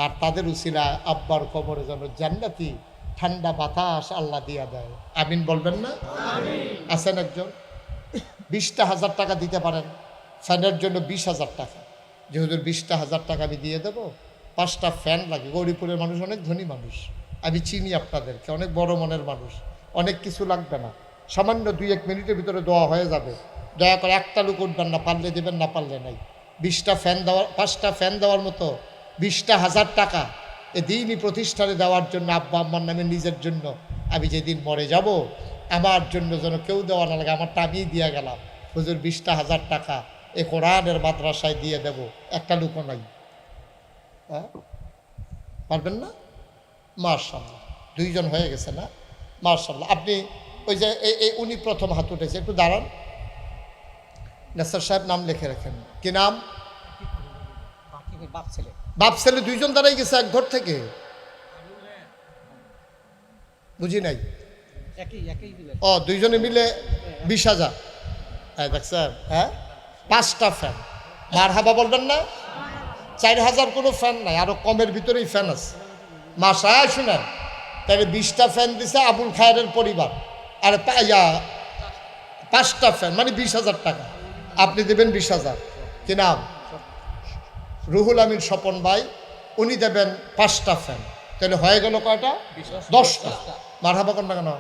আর তাদের উসিলা আব্বার কবরে যেন জান্নাতি ঠান্ডা বাতাস আল্লাহ দিয়া দেয়। আমিন বলবেন না? আছেন একজন 20,000 টাকা দিতে পারেন ফ্যানের জন্য, 20,000 টাকা, যে হুজুর 20,000 টাকা আমি দিয়ে দেবো, 5টা ফ্যান লাগে। গৌরীপুরের মানুষ অনেক ধনী মানুষ, আমি চিনি আপনাদেরকে, অনেক বড় মনের মানুষ, অনেক কিছু লাগবে না, সামান্য 2-1 মিনিটের ভিতরে দোয়া হয়ে যাবে। দয়া করে একটা লোক উঠবেন না, পারলে দেবেন, না পারলে নাই। 20টা ফ্যান দেওয়ার, 5টা ফ্যান দেওয়ার মতো 20,000 টাকা এ দিনই প্রতিষ্ঠানে দেওয়ার জন্য আব্বা আম্মার নামে, নিজের জন্য। আমি যেদিন মরে যাব আমার জন্য যেন কেউ দেওয়া না লাগে, আমারটা আমি দিয়ে গেলাম। হুজুর 20,000 টাকা এ কোরআনের মাদ্রাসায় দিয়ে দেব, একটা লোকও নাই। হ্যাঁ পারবেন না? মাশাআল্লাহ, 2 জন হয়ে গেছে না? মাশাআল্লাহ। আপনি ওই যে এই উনি প্রথম হাত উঠেছে, একটু দাঁড়ান। নাসার সাহেব নাম লিখে রাখেন। কি নাম? বাপ ছেলে 2 জন দাঁড়াই গেছে এক ঘর থেকে। বুঝি নাই। 2 জনে মিলে 20,000। হ্যাঁ দেখছেন? হ্যাঁ 5টা ফ্যান। মারহাবা বলবেন না? 4,000 কোনো ফ্যান নাই, আরো কমের ভিতরেই ফ্যান আছে। মাসায় শুনেন, তাহলে 20টা ফ্যান দিছে আবুল খায়েরের পরিবার, আর 5টা ফ্যান মানে 20,000 টাকা। আপনি দেবেন 20,000। কি নাম? রুহুল আমিন স্বপন ভাই, উনি দেবেন 5টা ফ্যান। তাহলে হয়ে গেল কয়টা? 10টা। মারহাবা কোন না কেন?